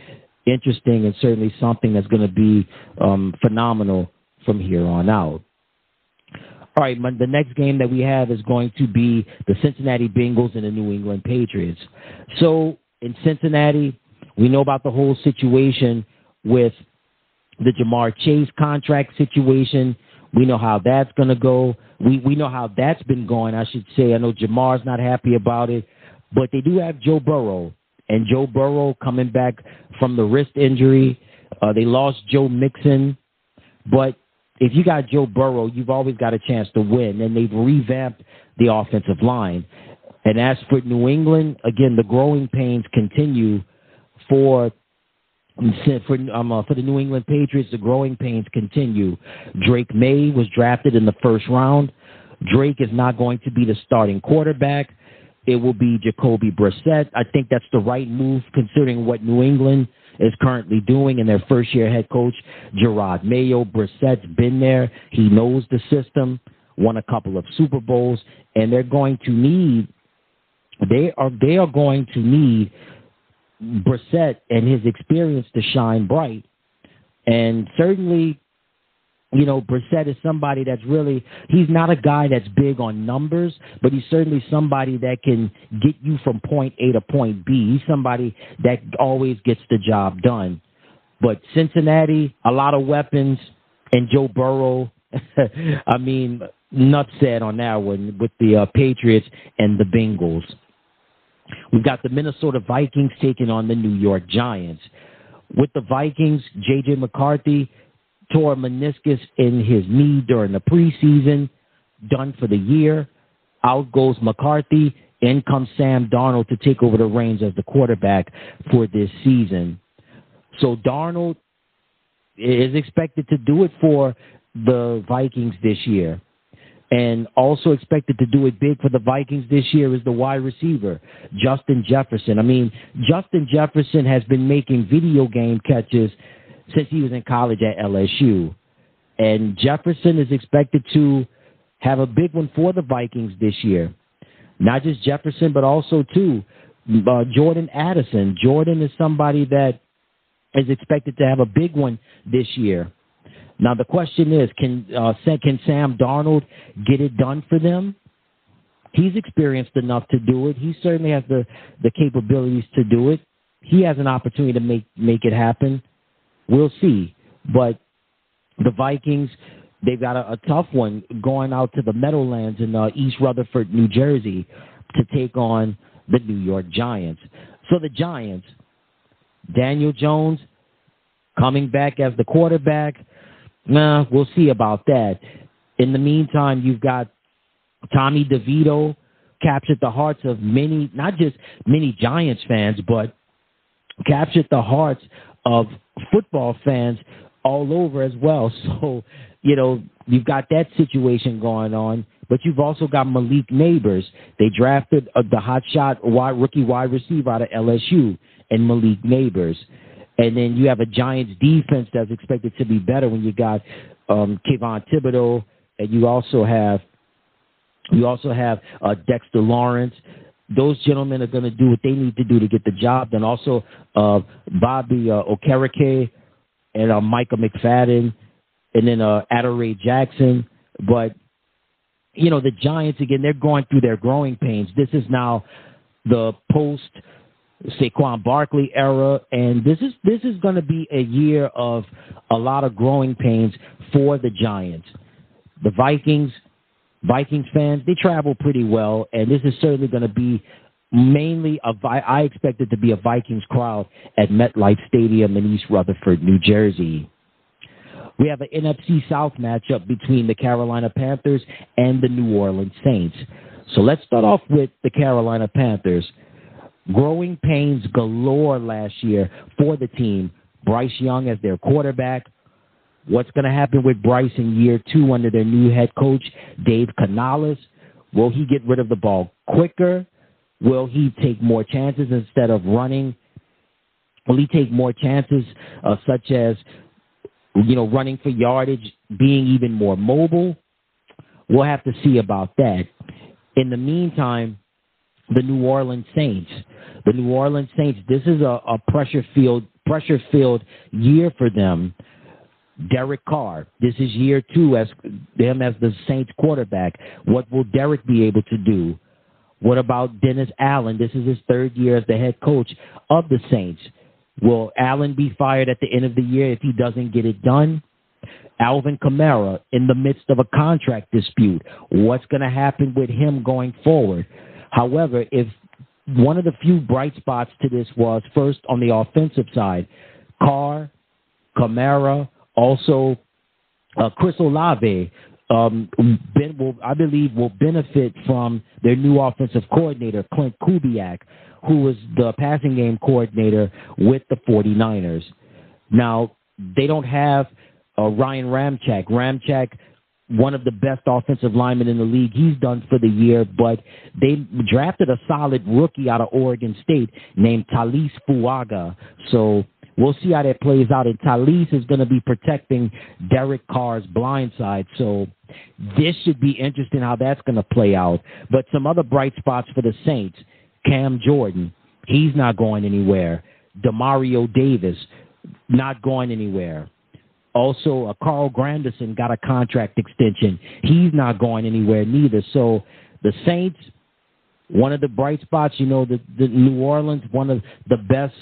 interesting, and certainly something that's going to be phenomenal from here on out. All right, the next game that we have is going to be the Cincinnati Bengals and the New England Patriots. So in Cincinnati, we know about the whole situation with the Jamar Chase contract situation. We know how that's going to go. We know how that's been going, I should say. I know Jamar's not happy about it, but they do have Joe Burrow. and Joe Burrow coming back from the wrist injury. They lost Joe Mixon, but if you got Joe Burrow, you've always got a chance to win, and they've revamped the offensive line. And as for New England, again, the growing pains continue for the New England Patriots. The growing pains continue. Drake May was drafted in the first round. Drake is not going to be the starting quarterback. It will be Jacoby Brissett. I think that's the right move considering what New England is currently doing, and their first-year head coach, Gerard Mayo. Brissett's been there. He knows the system, won a couple of Super Bowls, and they are going to need Brissett and his experience to shine bright. And certainly, you know, Brissett is somebody that's really, he's not a guy that's big on numbers, but he's certainly somebody that can get you from point A to point B. He's somebody that always gets the job done. But Cincinnati, a lot of weapons, and Joe Burrow, I mean, nuts said on that one with the Patriots and the Bengals. We've got the Minnesota Vikings taking on the New York Giants. With the Vikings, J.J. McCarthy tore a meniscus in his knee during the preseason, done for the year. Out goes McCarthy. In comes Sam Darnold to take over the reins as the quarterback for this season. So Darnold is expected to do it for the Vikings this year. And also expected to do it big for the Vikings this year is the wide receiver, Justin Jefferson. I mean, Justin Jefferson has been making video game catches since he was in college at LSU. And Jefferson is expected to have a big one for the Vikings this year. Not just Jefferson, but also, too, Jordan Addison. Jordan is somebody that is expected to have a big one this year. Now, the question is, can Sam Darnold get it done for them? He's experienced enough to do it. He certainly has the capabilities to do it. He has an opportunity to make it happen. We'll see. But the Vikings, they've got a tough one going out to the Meadowlands in East Rutherford, New Jersey, to take on the New York Giants. So the Giants, Daniel Jones coming back as the quarterback. We'll see about that. In the meantime, you've got Tommy DeVito captured the hearts of many, not just many Giants fans, but captured the hearts of football fans all over as well. So, you know, you've got that situation going on, but you've also got Malik Neighbors. They drafted the hotshot rookie wide receiver out of LSU, and Malik Neighbors. And then you have a Giants defense that's expected to be better when you got Kayvon Thibodeau, and you also have Dexter Lawrence. Those gentlemen are going to do what they need to do to get the job done. Also, Bobby Okereke and Micah McFadden, and then Adoree Jackson. But, you know, the Giants, again, they're going through their growing pains. This is now the post-Saquon Barkley era, and this is going to be a year of a lot of growing pains for the Giants. The Vikings fans, they travel pretty well, and this is certainly going to be mainly I expect it to be a Vikings crowd at MetLife Stadium in East Rutherford, New Jersey. We have an NFC South matchup between the Carolina Panthers and the New Orleans Saints. So let's start off with the Carolina Panthers. Growing pains galore last year for the team. Bryce Young as their quarterback. What's going to happen with Bryce in year 2 under their new head coach, Dave Canales? Will he get rid of the ball quicker? Will he take more chances instead of running? Will he take more chances such as, you know, running for yardage, being even more mobile? We'll have to see about that. In the meantime, the New Orleans Saints. This is a pressure-filled year for them. Derek Carr, this is year 2 as the Saints quarterback. What will Derek be able to do? What about Dennis Allen? This is his 3rd year as the head coach of the Saints. Will Allen be fired at the end of the year if he doesn't get it done? Alvin Kamara in the midst of a contract dispute. What's going to happen with him going forward? However, if one of the few bright spots to this was first on the offensive side, Carr, Kamara, also Chris Olave. I believe will benefit from their new offensive coordinator, Clint Kubiak, who was the passing game coordinator with the 49ers. Now, they don't have Ryan Ramczyk. Ramczyk, one of the best offensive linemen in the league, he's done for the year, but they drafted a solid rookie out of Oregon State named Talis Fuaga. So we'll see how that plays out. And Talis is going to be protecting Derek Carr's blind side. So this should be interesting how that's going to play out. But some other bright spots for the Saints, Cam Jordan, he's not going anywhere. Demario Davis, not going anywhere. Also, Carl Granderson got a contract extension. He's not going anywhere neither. So the Saints, one of the bright spots, the New Orleans, one of the best,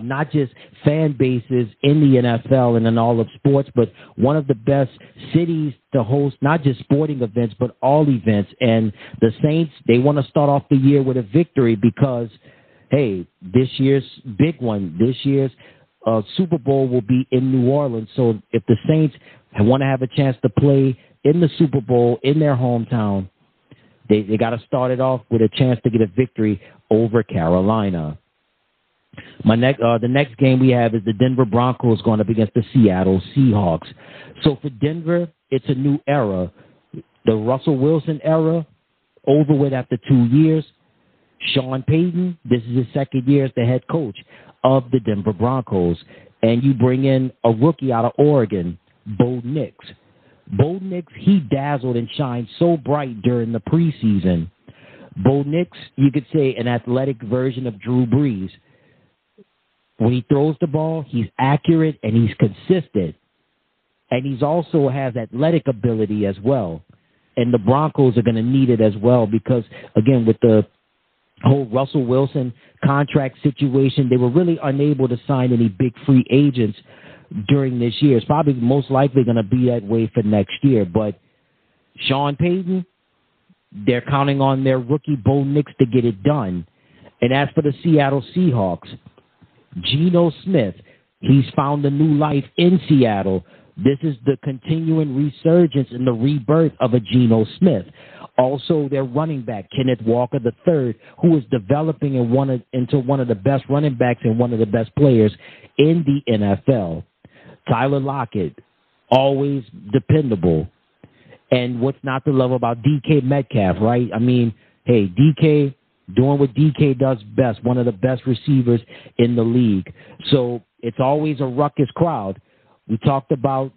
not just fan bases in the NFL and in all of sports, but one of the best cities to host not just sporting events, but all events. And the Saints, they want to start off the year with a victory because, hey, this year's big one, this year's Super Bowl will be in New Orleans. So if the Saints want to have a chance to play in the Super Bowl in their hometown, they got to start it off with a chance to get a victory over Carolina. The next game we have is the Denver Broncos going up against the Seattle Seahawks. So for Denver, it's a new era. The Russell Wilson era, over with after 2 years. Sean Payton, this is his second year as the head coach of the Denver Broncos. And you bring in a rookie out of Oregon, Bo Nix. Bo Nix, he dazzled and shined so bright during the preseason. Bo Nix, you could say an athletic version of Drew Brees. When he throws the ball, he's accurate and he's consistent. And he's also has athletic ability as well. And the Broncos are going to need it as well because, again, with the whole Russell Wilson contract situation, they were really unable to sign any big free agents during this year. It's probably most likely going to be that way for next year. But Sean Payton, they're counting on their rookie Bo Nix to get it done. And as for the Seattle Seahawks, Geno Smith, he's found a new life in Seattle. This is the continuing resurgence and the rebirth of a Geno Smith. Also, their running back, Kenneth Walker III, who is developing into one of the best running backs and one of the best players in the NFL. Tyler Lockett, always dependable. And what's not to love about DK Metcalf, right? I mean, hey, DK doing what DK does best, one of the best receivers in the league. So it's always a ruckus crowd. We talked about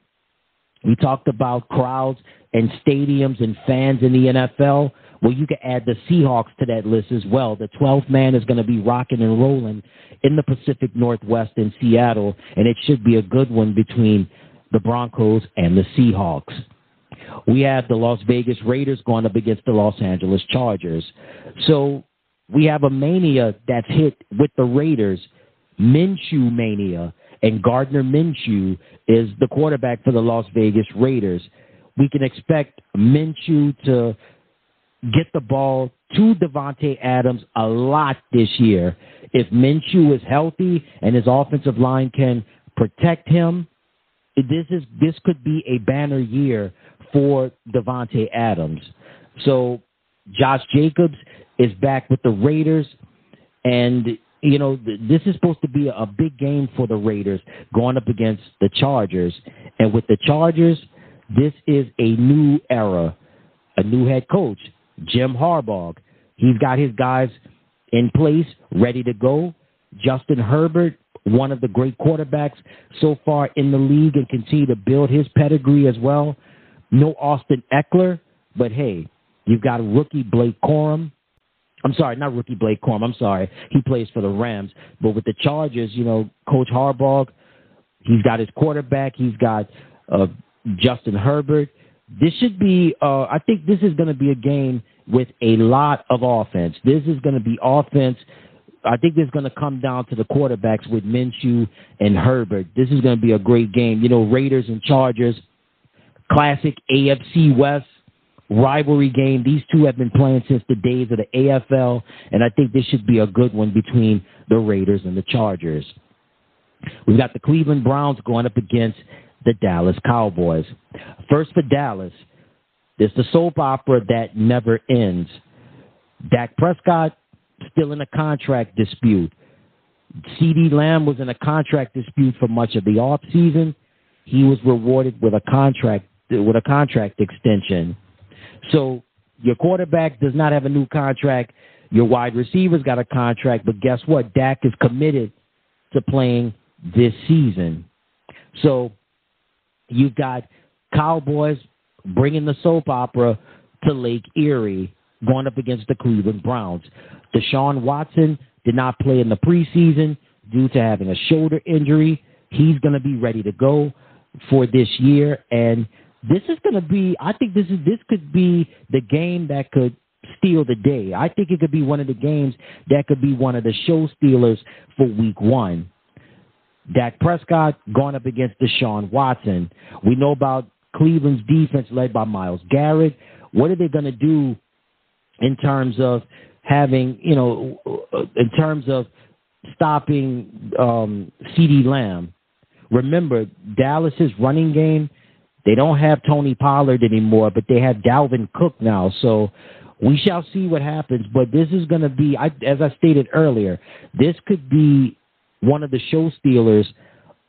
crowds and stadiums and fans in the NFL. Well, you can add the Seahawks to that list as well. The 12th man is going to be rocking and rolling in the Pacific Northwest in Seattle, and it should be a good one between the Broncos and the Seahawks. We have the Las Vegas Raiders going up against the Los Angeles Chargers. So we have a mania that's hit with the Raiders, Minshew mania, and Gardner Minshew is the quarterback for the Las Vegas Raiders. We can expect Minshew to get the ball to Davante Adams a lot this year. If Minshew is healthy and his offensive line can protect him, this could be a banner year for Davante Adams. So Josh Jacobs is back with the Raiders, and this is supposed to be a big game for the Raiders going up against the Chargers. And with the Chargers, this is a new era, a new head coach, Jim Harbaugh. He's got his guys in place, ready to go. Justin Herbert, one of the great quarterbacks so far in the league, and continue to build his pedigree as well. No Austin Eckler, but hey, you've got rookie Blake Corum. I'm sorry, not rookie Blake Corum. I'm sorry. He plays for the Rams. But with the Chargers, Coach Harbaugh, he's got his quarterback. He's got Justin Herbert. This should be, I think this is going to be a game with a lot of offense. This is going to be offense. I think this is going to come down to the quarterbacks with Minshew and Herbert. This is going to be a great game. Raiders and Chargers, classic AFC West. rivalry game. These two have been playing since the days of the AFL, and I think this should be a good one between the Raiders and the Chargers. We've got the Cleveland Browns going up against the Dallas Cowboys. First for Dallas, it's the soap opera that never ends. Dak Prescott still in a contract dispute. CeeDee Lamb was in a contract dispute for much of the offseason. He was rewarded with a contract extension. So your quarterback does not have a new contract. Your wide receivers got a contract, but guess what? Dak is committed to playing this season. So you've got Cowboys bringing the soap opera to Lake Erie, going up against the Cleveland Browns. Deshaun Watson did not play in the preseason due to having a shoulder injury. He's going to be ready to go for this year, and this is going to be, I think this could be the game that could steal the day. I think it could be one of the games that could be one of the show stealers for week one. Dak Prescott going up against Deshaun Watson. We know about Cleveland's defense led by Myles Garrett. What are they going to do in terms of having, in terms of stopping CeeDee Lamb? Remember, Dallas's running game, they don't have Tony Pollard anymore, but they have Dalvin Cook now. So we shall see what happens. But this is going to be, as I stated earlier, this could be one of the show stealers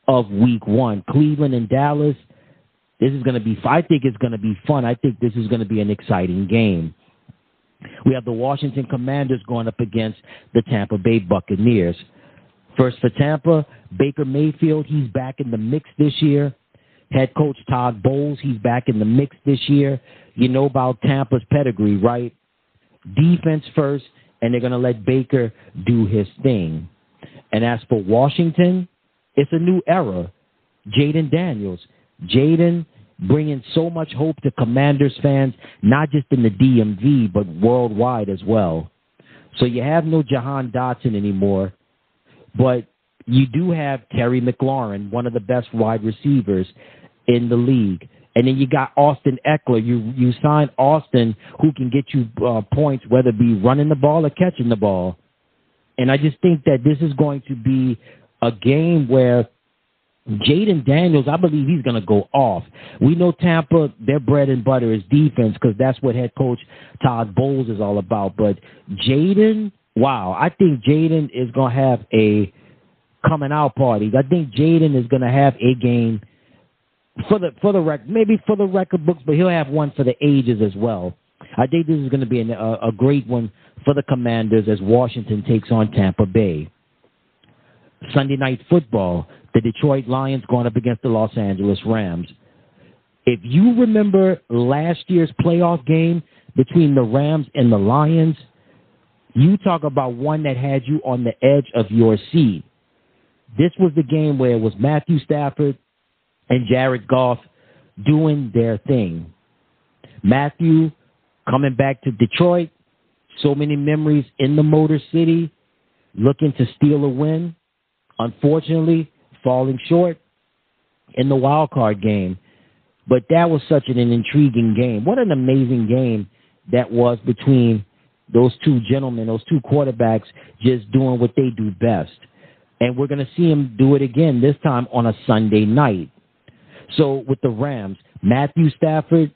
of week one. Cleveland and Dallas, this is going to be, I think it's going to be fun. I think this is going to be an exciting game. We have the Washington Commanders going up against the Tampa Bay Buccaneers. First for Tampa, Baker Mayfield, he's back in the mix this year. Head coach Todd Bowles, he's back in the mix this year. You know about Tampa's pedigree, right? Defense first, and they're going to let Baker do his thing. And as for Washington, it's a new era. Jaden Daniels. Jaden bringing so much hope to Commanders fans, not just in the DMV, but worldwide as well. So you have no Jahan Dotson anymore, but you do have Terry McLaurin, one of the best wide receivers in the league. And then you got Austin Eckler. You signed Austin, who can get you points, whether it be running the ball or catching the ball. And I just think that this is going to be a game where Jaden Daniels, I believe he's going to go off. We know Tampa, their bread and butter is defense because that's what head coach Todd Bowles is all about. But Jaden, wow, I think Jaden is going to have a coming out party. I think Jaden is going to have a game for the record, maybe for the record books, but he'll have one for the ages as well. I think this is going to be a great one for the Commanders as Washington takes on Tampa Bay. Sunday Night Football, the Detroit Lions going up against the Los Angeles Rams. If you remember last year's playoff game between the Rams and the Lions, you talk about one that had you on the edge of your seat. This was the game where it was Matthew Stafford and Jared Goff doing their thing. Matthew coming back to Detroit, so many memories in the Motor City, looking to steal a win. Unfortunately, falling short in the wild card game. But that was such an intriguing game. What an amazing game that was between those two gentlemen, those two quarterbacks, just doing what they do best. And we're going to see him do it again, this time on a Sunday night. So with the Rams, Matthew Stafford,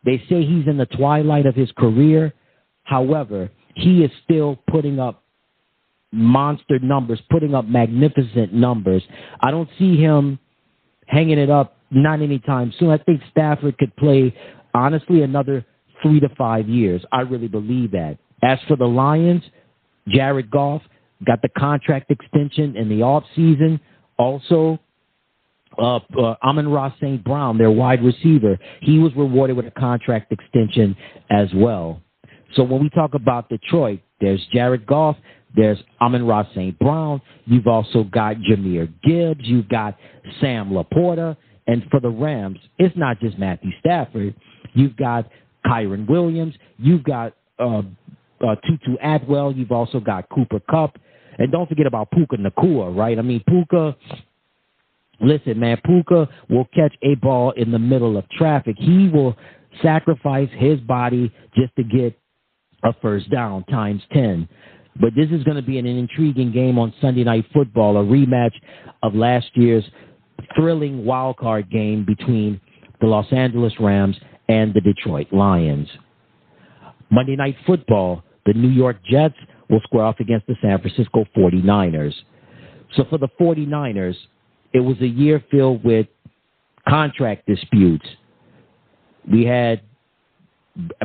they say he's in the twilight of his career. However, he is still putting up monster numbers, putting up magnificent numbers. I don't see him hanging it up, not anytime soon. I think Stafford could play, honestly, another 3 to 5 years. I really believe that. As for the Lions, Jared Goff got the contract extension in the offseason. Also, Amon-Ra St. Brown, their wide receiver, he was rewarded with a contract extension as well. So when we talk about Detroit, there's Jared Goff, there's Amon-Ra St. Brown, you've also got Jahmyr Gibbs, you've got Sam Laporta, and for the Rams, it's not just Matthew Stafford. You've got Kyron Williams, you've got Tutu Atwell, you've also got Cooper Kupp, and don't forget about Puka Nacua, right? I mean, Puka, listen, man, Puka will catch a ball in the middle of traffic. He will sacrifice his body just to get a first down times 10. But this is going to be an intriguing game on Sunday Night Football, a rematch of last year's thrilling wild card game between the Los Angeles Rams and the Detroit Lions. Monday Night Football, the New York Jets will square off against the San Francisco 49ers. So for the 49ers, it was a year filled with contract disputes. We had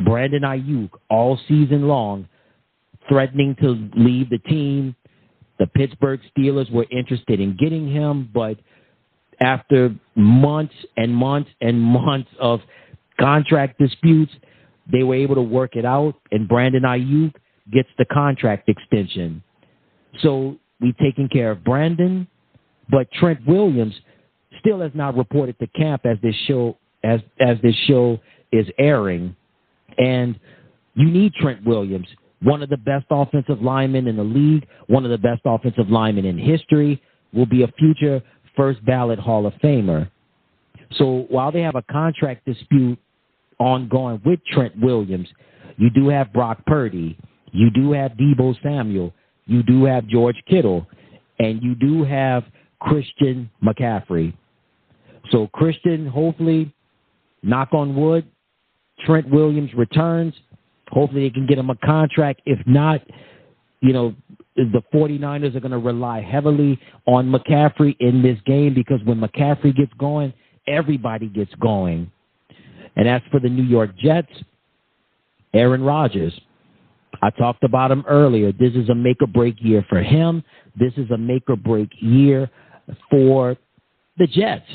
Brandon Ayuk all season long threatening to leave the team. The Pittsburgh Steelers were interested in getting him, but after months and months and months of contract disputes, they were able to work it out, and Brandon Ayuk gets the contract extension. So we've taken care of Brandon, but Trent Williams still has not reported to camp as this show is airing. And you need Trent Williams, one of the best offensive linemen in the league, one of the best offensive linemen in history, will be a future first ballot Hall of Famer. So while they have a contract dispute ongoing with Trent Williams, you do have Brock Purdy, you do have Deebo Samuel, you do have George Kittle, and you do have Christian McCaffrey. So Christian, hopefully, knock on wood, Trent Williams returns. Hopefully they can get him a contract. If not, the 49ers are going to rely heavily on McCaffrey in this game, because when McCaffrey gets going, everybody gets going. And as for the New York Jets, Aaron Rodgers, I talked about him earlier. This is a make-or-break year for him. This is a make-or-break year for the Jets.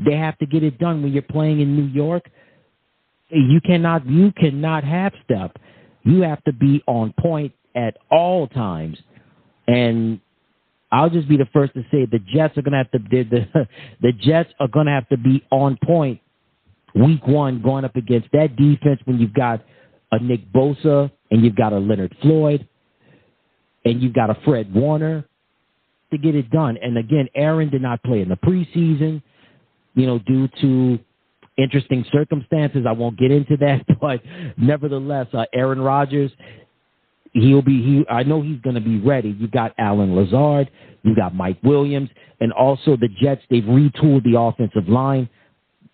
They have to get it done when you're playing in New York. You cannot half step. You have to be on point at all times. And I'll just be the first to say the Jets are going to have to the Jets are going to have to be on point week one going up against that defense when you've got a Nick Bosa and you've got a Leonard Floyd and you've got a Fred Warner to get it done. And again, Aaron did not play in the preseason, due to interesting circumstances. I won't get into that, but nevertheless, Aaron Rodgers, I know he's going to be ready. You got Alan Lazard, you got Mike Williams, and also the Jets, they've retooled the offensive line,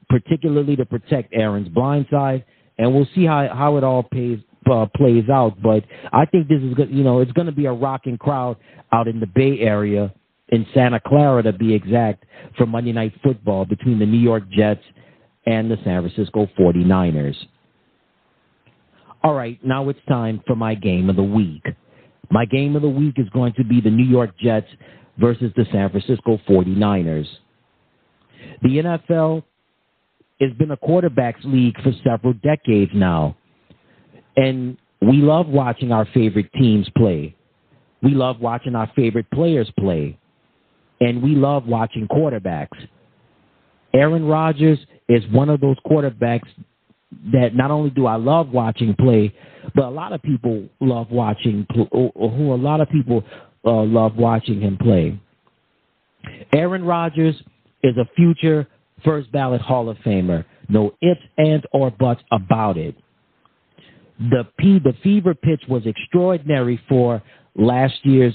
particularly to protect Aaron's blind side, and we'll see how it all plays out. But I think this is good. It's going to be a rocking crowd out in the Bay Area, in Santa Clara to be exact, for Monday Night Football between the New York Jets and the San Francisco 49ers. All right, now it's time for my game of the week. My game of the week is going to be the New York Jets versus the San Francisco 49ers. The NFL has been a quarterbacks league for several decades now, and we love watching our favorite teams play. We love watching our favorite players play, and we love watching quarterbacks. Aaron Rodgers is one of those quarterbacks that not only do I love watching play, but a lot of people love watching love watching him play. Aaron Rodgers is a future first ballot Hall of Famer. No ifs, ands, or buts about it. The fever pitch was extraordinary for last year's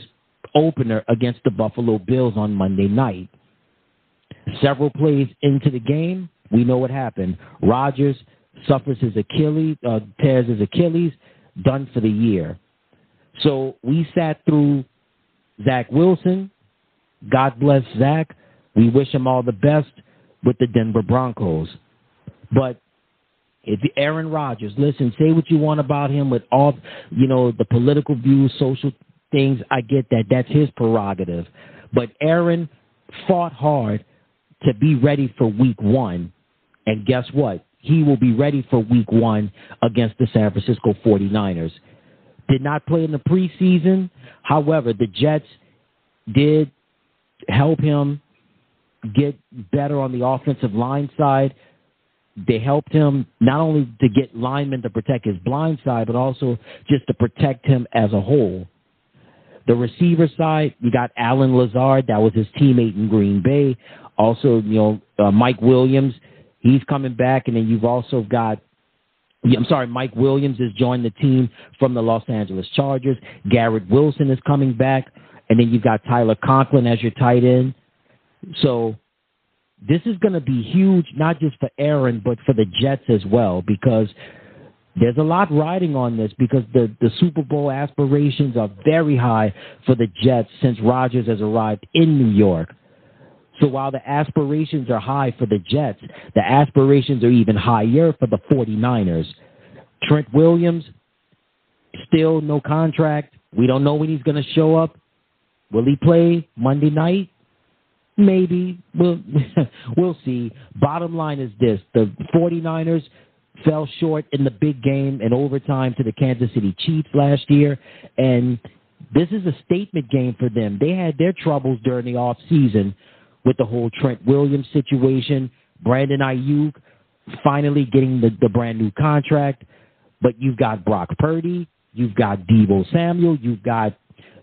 opener against the Buffalo Bills on Monday night. Several plays into the game, we know what happened. Rodgers suffers his Achilles, tears his Achilles, done for the year. So we sat through Zach Wilson. God bless Zach. We wish him all the best with the Denver Broncos. But if Aaron Rodgers, listen, say what you want about him with all, the political views, social things. I get that. That's his prerogative. But Aaron fought hard to be ready for week one. And guess what? He will be ready for week one against the San Francisco 49ers. Did not play in the preseason. However, the Jets did help him get better on the offensive line side. They helped him not only to get linemen to protect his blind side, but also just to protect him as a whole. The receiver side, you got Alan Lazard. That was his teammate in Green Bay. Also, Mike Williams, he's coming back. And then you've also got I'm sorry, Mike Williams has joined the team from the Los Angeles Chargers. Garrett Wilson is coming back. And then you've got Tyler Conklin as your tight end. So this is going to be huge, not just for Aaron, but for the Jets as well, because there's a lot riding on this, because the Super Bowl aspirations are very high for the Jets since Rodgers has arrived in New York. So while the aspirations are high for the Jets, the aspirations are even higher for the 49ers. Trent Williams, still no contract. We don't know when he's going to show up. Will he play Monday night? Maybe. We'll see. Bottom line is this. The 49ers fell short in the big game in overtime to the Kansas City Chiefs last year, and this is a statement game for them. They had their troubles during the offseason with the whole Trent Williams situation, Brandon Ayuk finally getting the brand new contract, but you've got Brock Purdy, you've got Deebo Samuel, you've got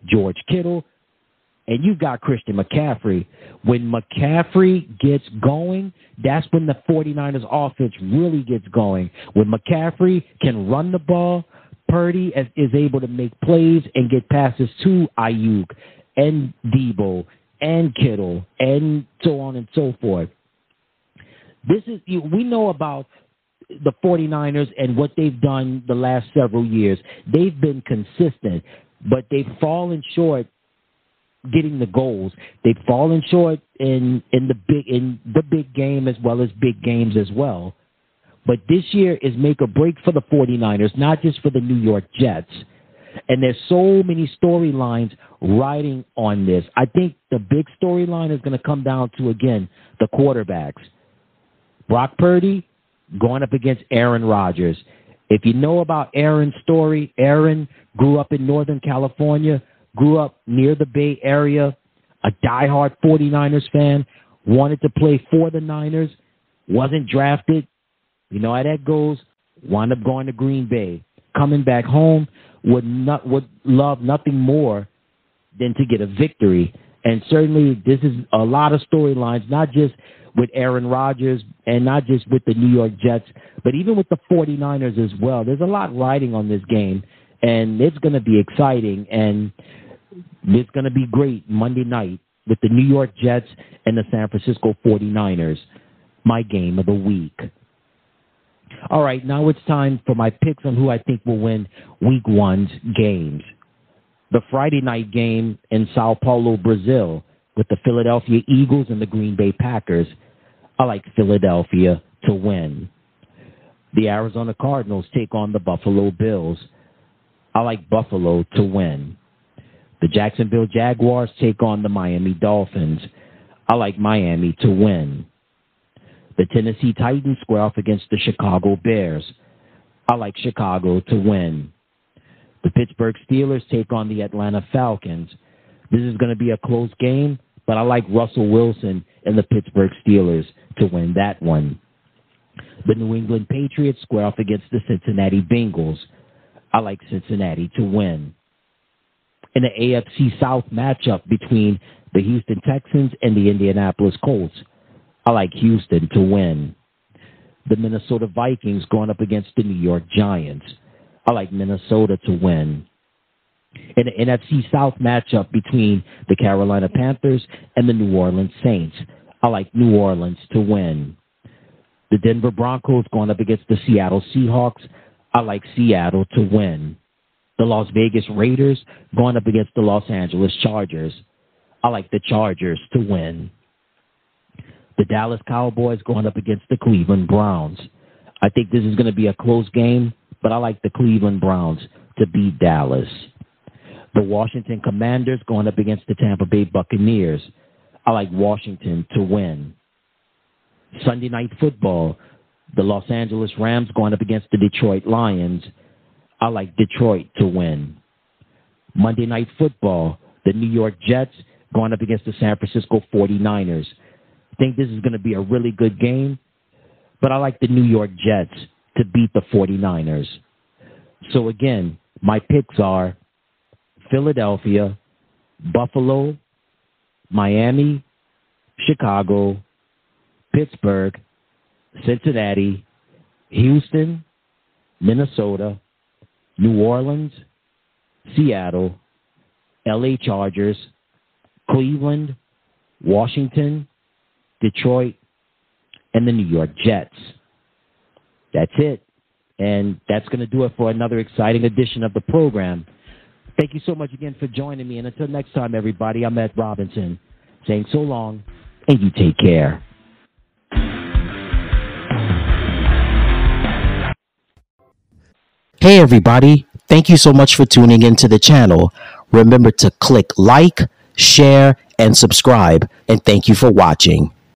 George Kittle, and you've got Christian McCaffrey. When McCaffrey gets going, that's when the 49ers offense really gets going. When McCaffrey can run the ball, Purdy is able to make plays and get passes to Ayuk and Deebo and Kittle and so on and so forth. We know about the 49ers and what they've done the last several years. They've been consistent, but they've fallen short getting the goals. They've fallen short in the big game as well as big games as well. But this year is make or break for the 49ers, not just for the New York Jets. And there's so many storylines riding on this. I think the big storyline is going to come down to, again, the quarterbacks. Brock Purdy going up against Aaron Rodgers. If you know about Aaron's story, Aaron grew up in Northern California, grew up near the Bay Area, a diehard 49ers fan, wanted to play for the Niners, wasn't drafted. You know how that goes. Wound up going to Green Bay. Coming back home, would love nothing more than to get a victory. And certainly this is a lot of storylines, not just with Aaron Rodgers and not just with the New York Jets, but even with the 49ers as well. There's a lot riding on this game, and it's going to be exciting, and it's going to be great Monday night with the New York Jets and the San Francisco 49ers, my game of the week. All right, now it's time for my picks on who I think will win Week 1's games. The Friday night game in Sao Paulo, Brazil, with the Philadelphia Eagles and the Green Bay Packers. I like Philadelphia to win. The Arizona Cardinals take on the Buffalo Bills. I like Buffalo to win. The Jacksonville Jaguars take on the Miami Dolphins. I like Miami to win. The Tennessee Titans square off against the Chicago Bears. I like Chicago to win. The Pittsburgh Steelers take on the Atlanta Falcons. This is going to be a close game, but I like Russell Wilson and the Pittsburgh Steelers to win that one. The New England Patriots square off against the Cincinnati Bengals. I like Cincinnati to win. In the AFC South matchup between the Houston Texans and the Indianapolis Colts, I like Houston to win. The Minnesota Vikings going up against the New York Giants. I like Minnesota to win. In the NFC South matchup between the Carolina Panthers and the New Orleans Saints, I like New Orleans to win. The Denver Broncos going up against the Seattle Seahawks, I like Seattle to win. The Las Vegas Raiders going up against the Los Angeles Chargers, I like the Chargers to win. The Dallas Cowboys going up against the Cleveland Browns. I think this is going to be a close game, but I like the Cleveland Browns to beat Dallas. The Washington Commanders going up against the Tampa Bay Buccaneers. I like Washington to win. Sunday Night Football, the Los Angeles Rams going up against the Detroit Lions. I like Detroit to win. Monday Night Football, the New York Jets going up against the San Francisco 49ers. I think this is going to be a really good game, but I like the New York Jets to beat the 49ers. So again, my picks are Philadelphia, Buffalo, Miami, Chicago, Pittsburgh, Cincinnati, Houston, Minnesota, New Orleans, Seattle, LA Chargers, Cleveland, Washington, Detroit, and the New York Jets. That's it. And that's going to do it for another exciting edition of the program. Thank you so much again for joining me. And until next time, everybody, I'm Ed Robinson saying so long, and you take care. Hey, everybody. Thank you so much for tuning into the channel. Remember to click like, share, and subscribe. And thank you for watching.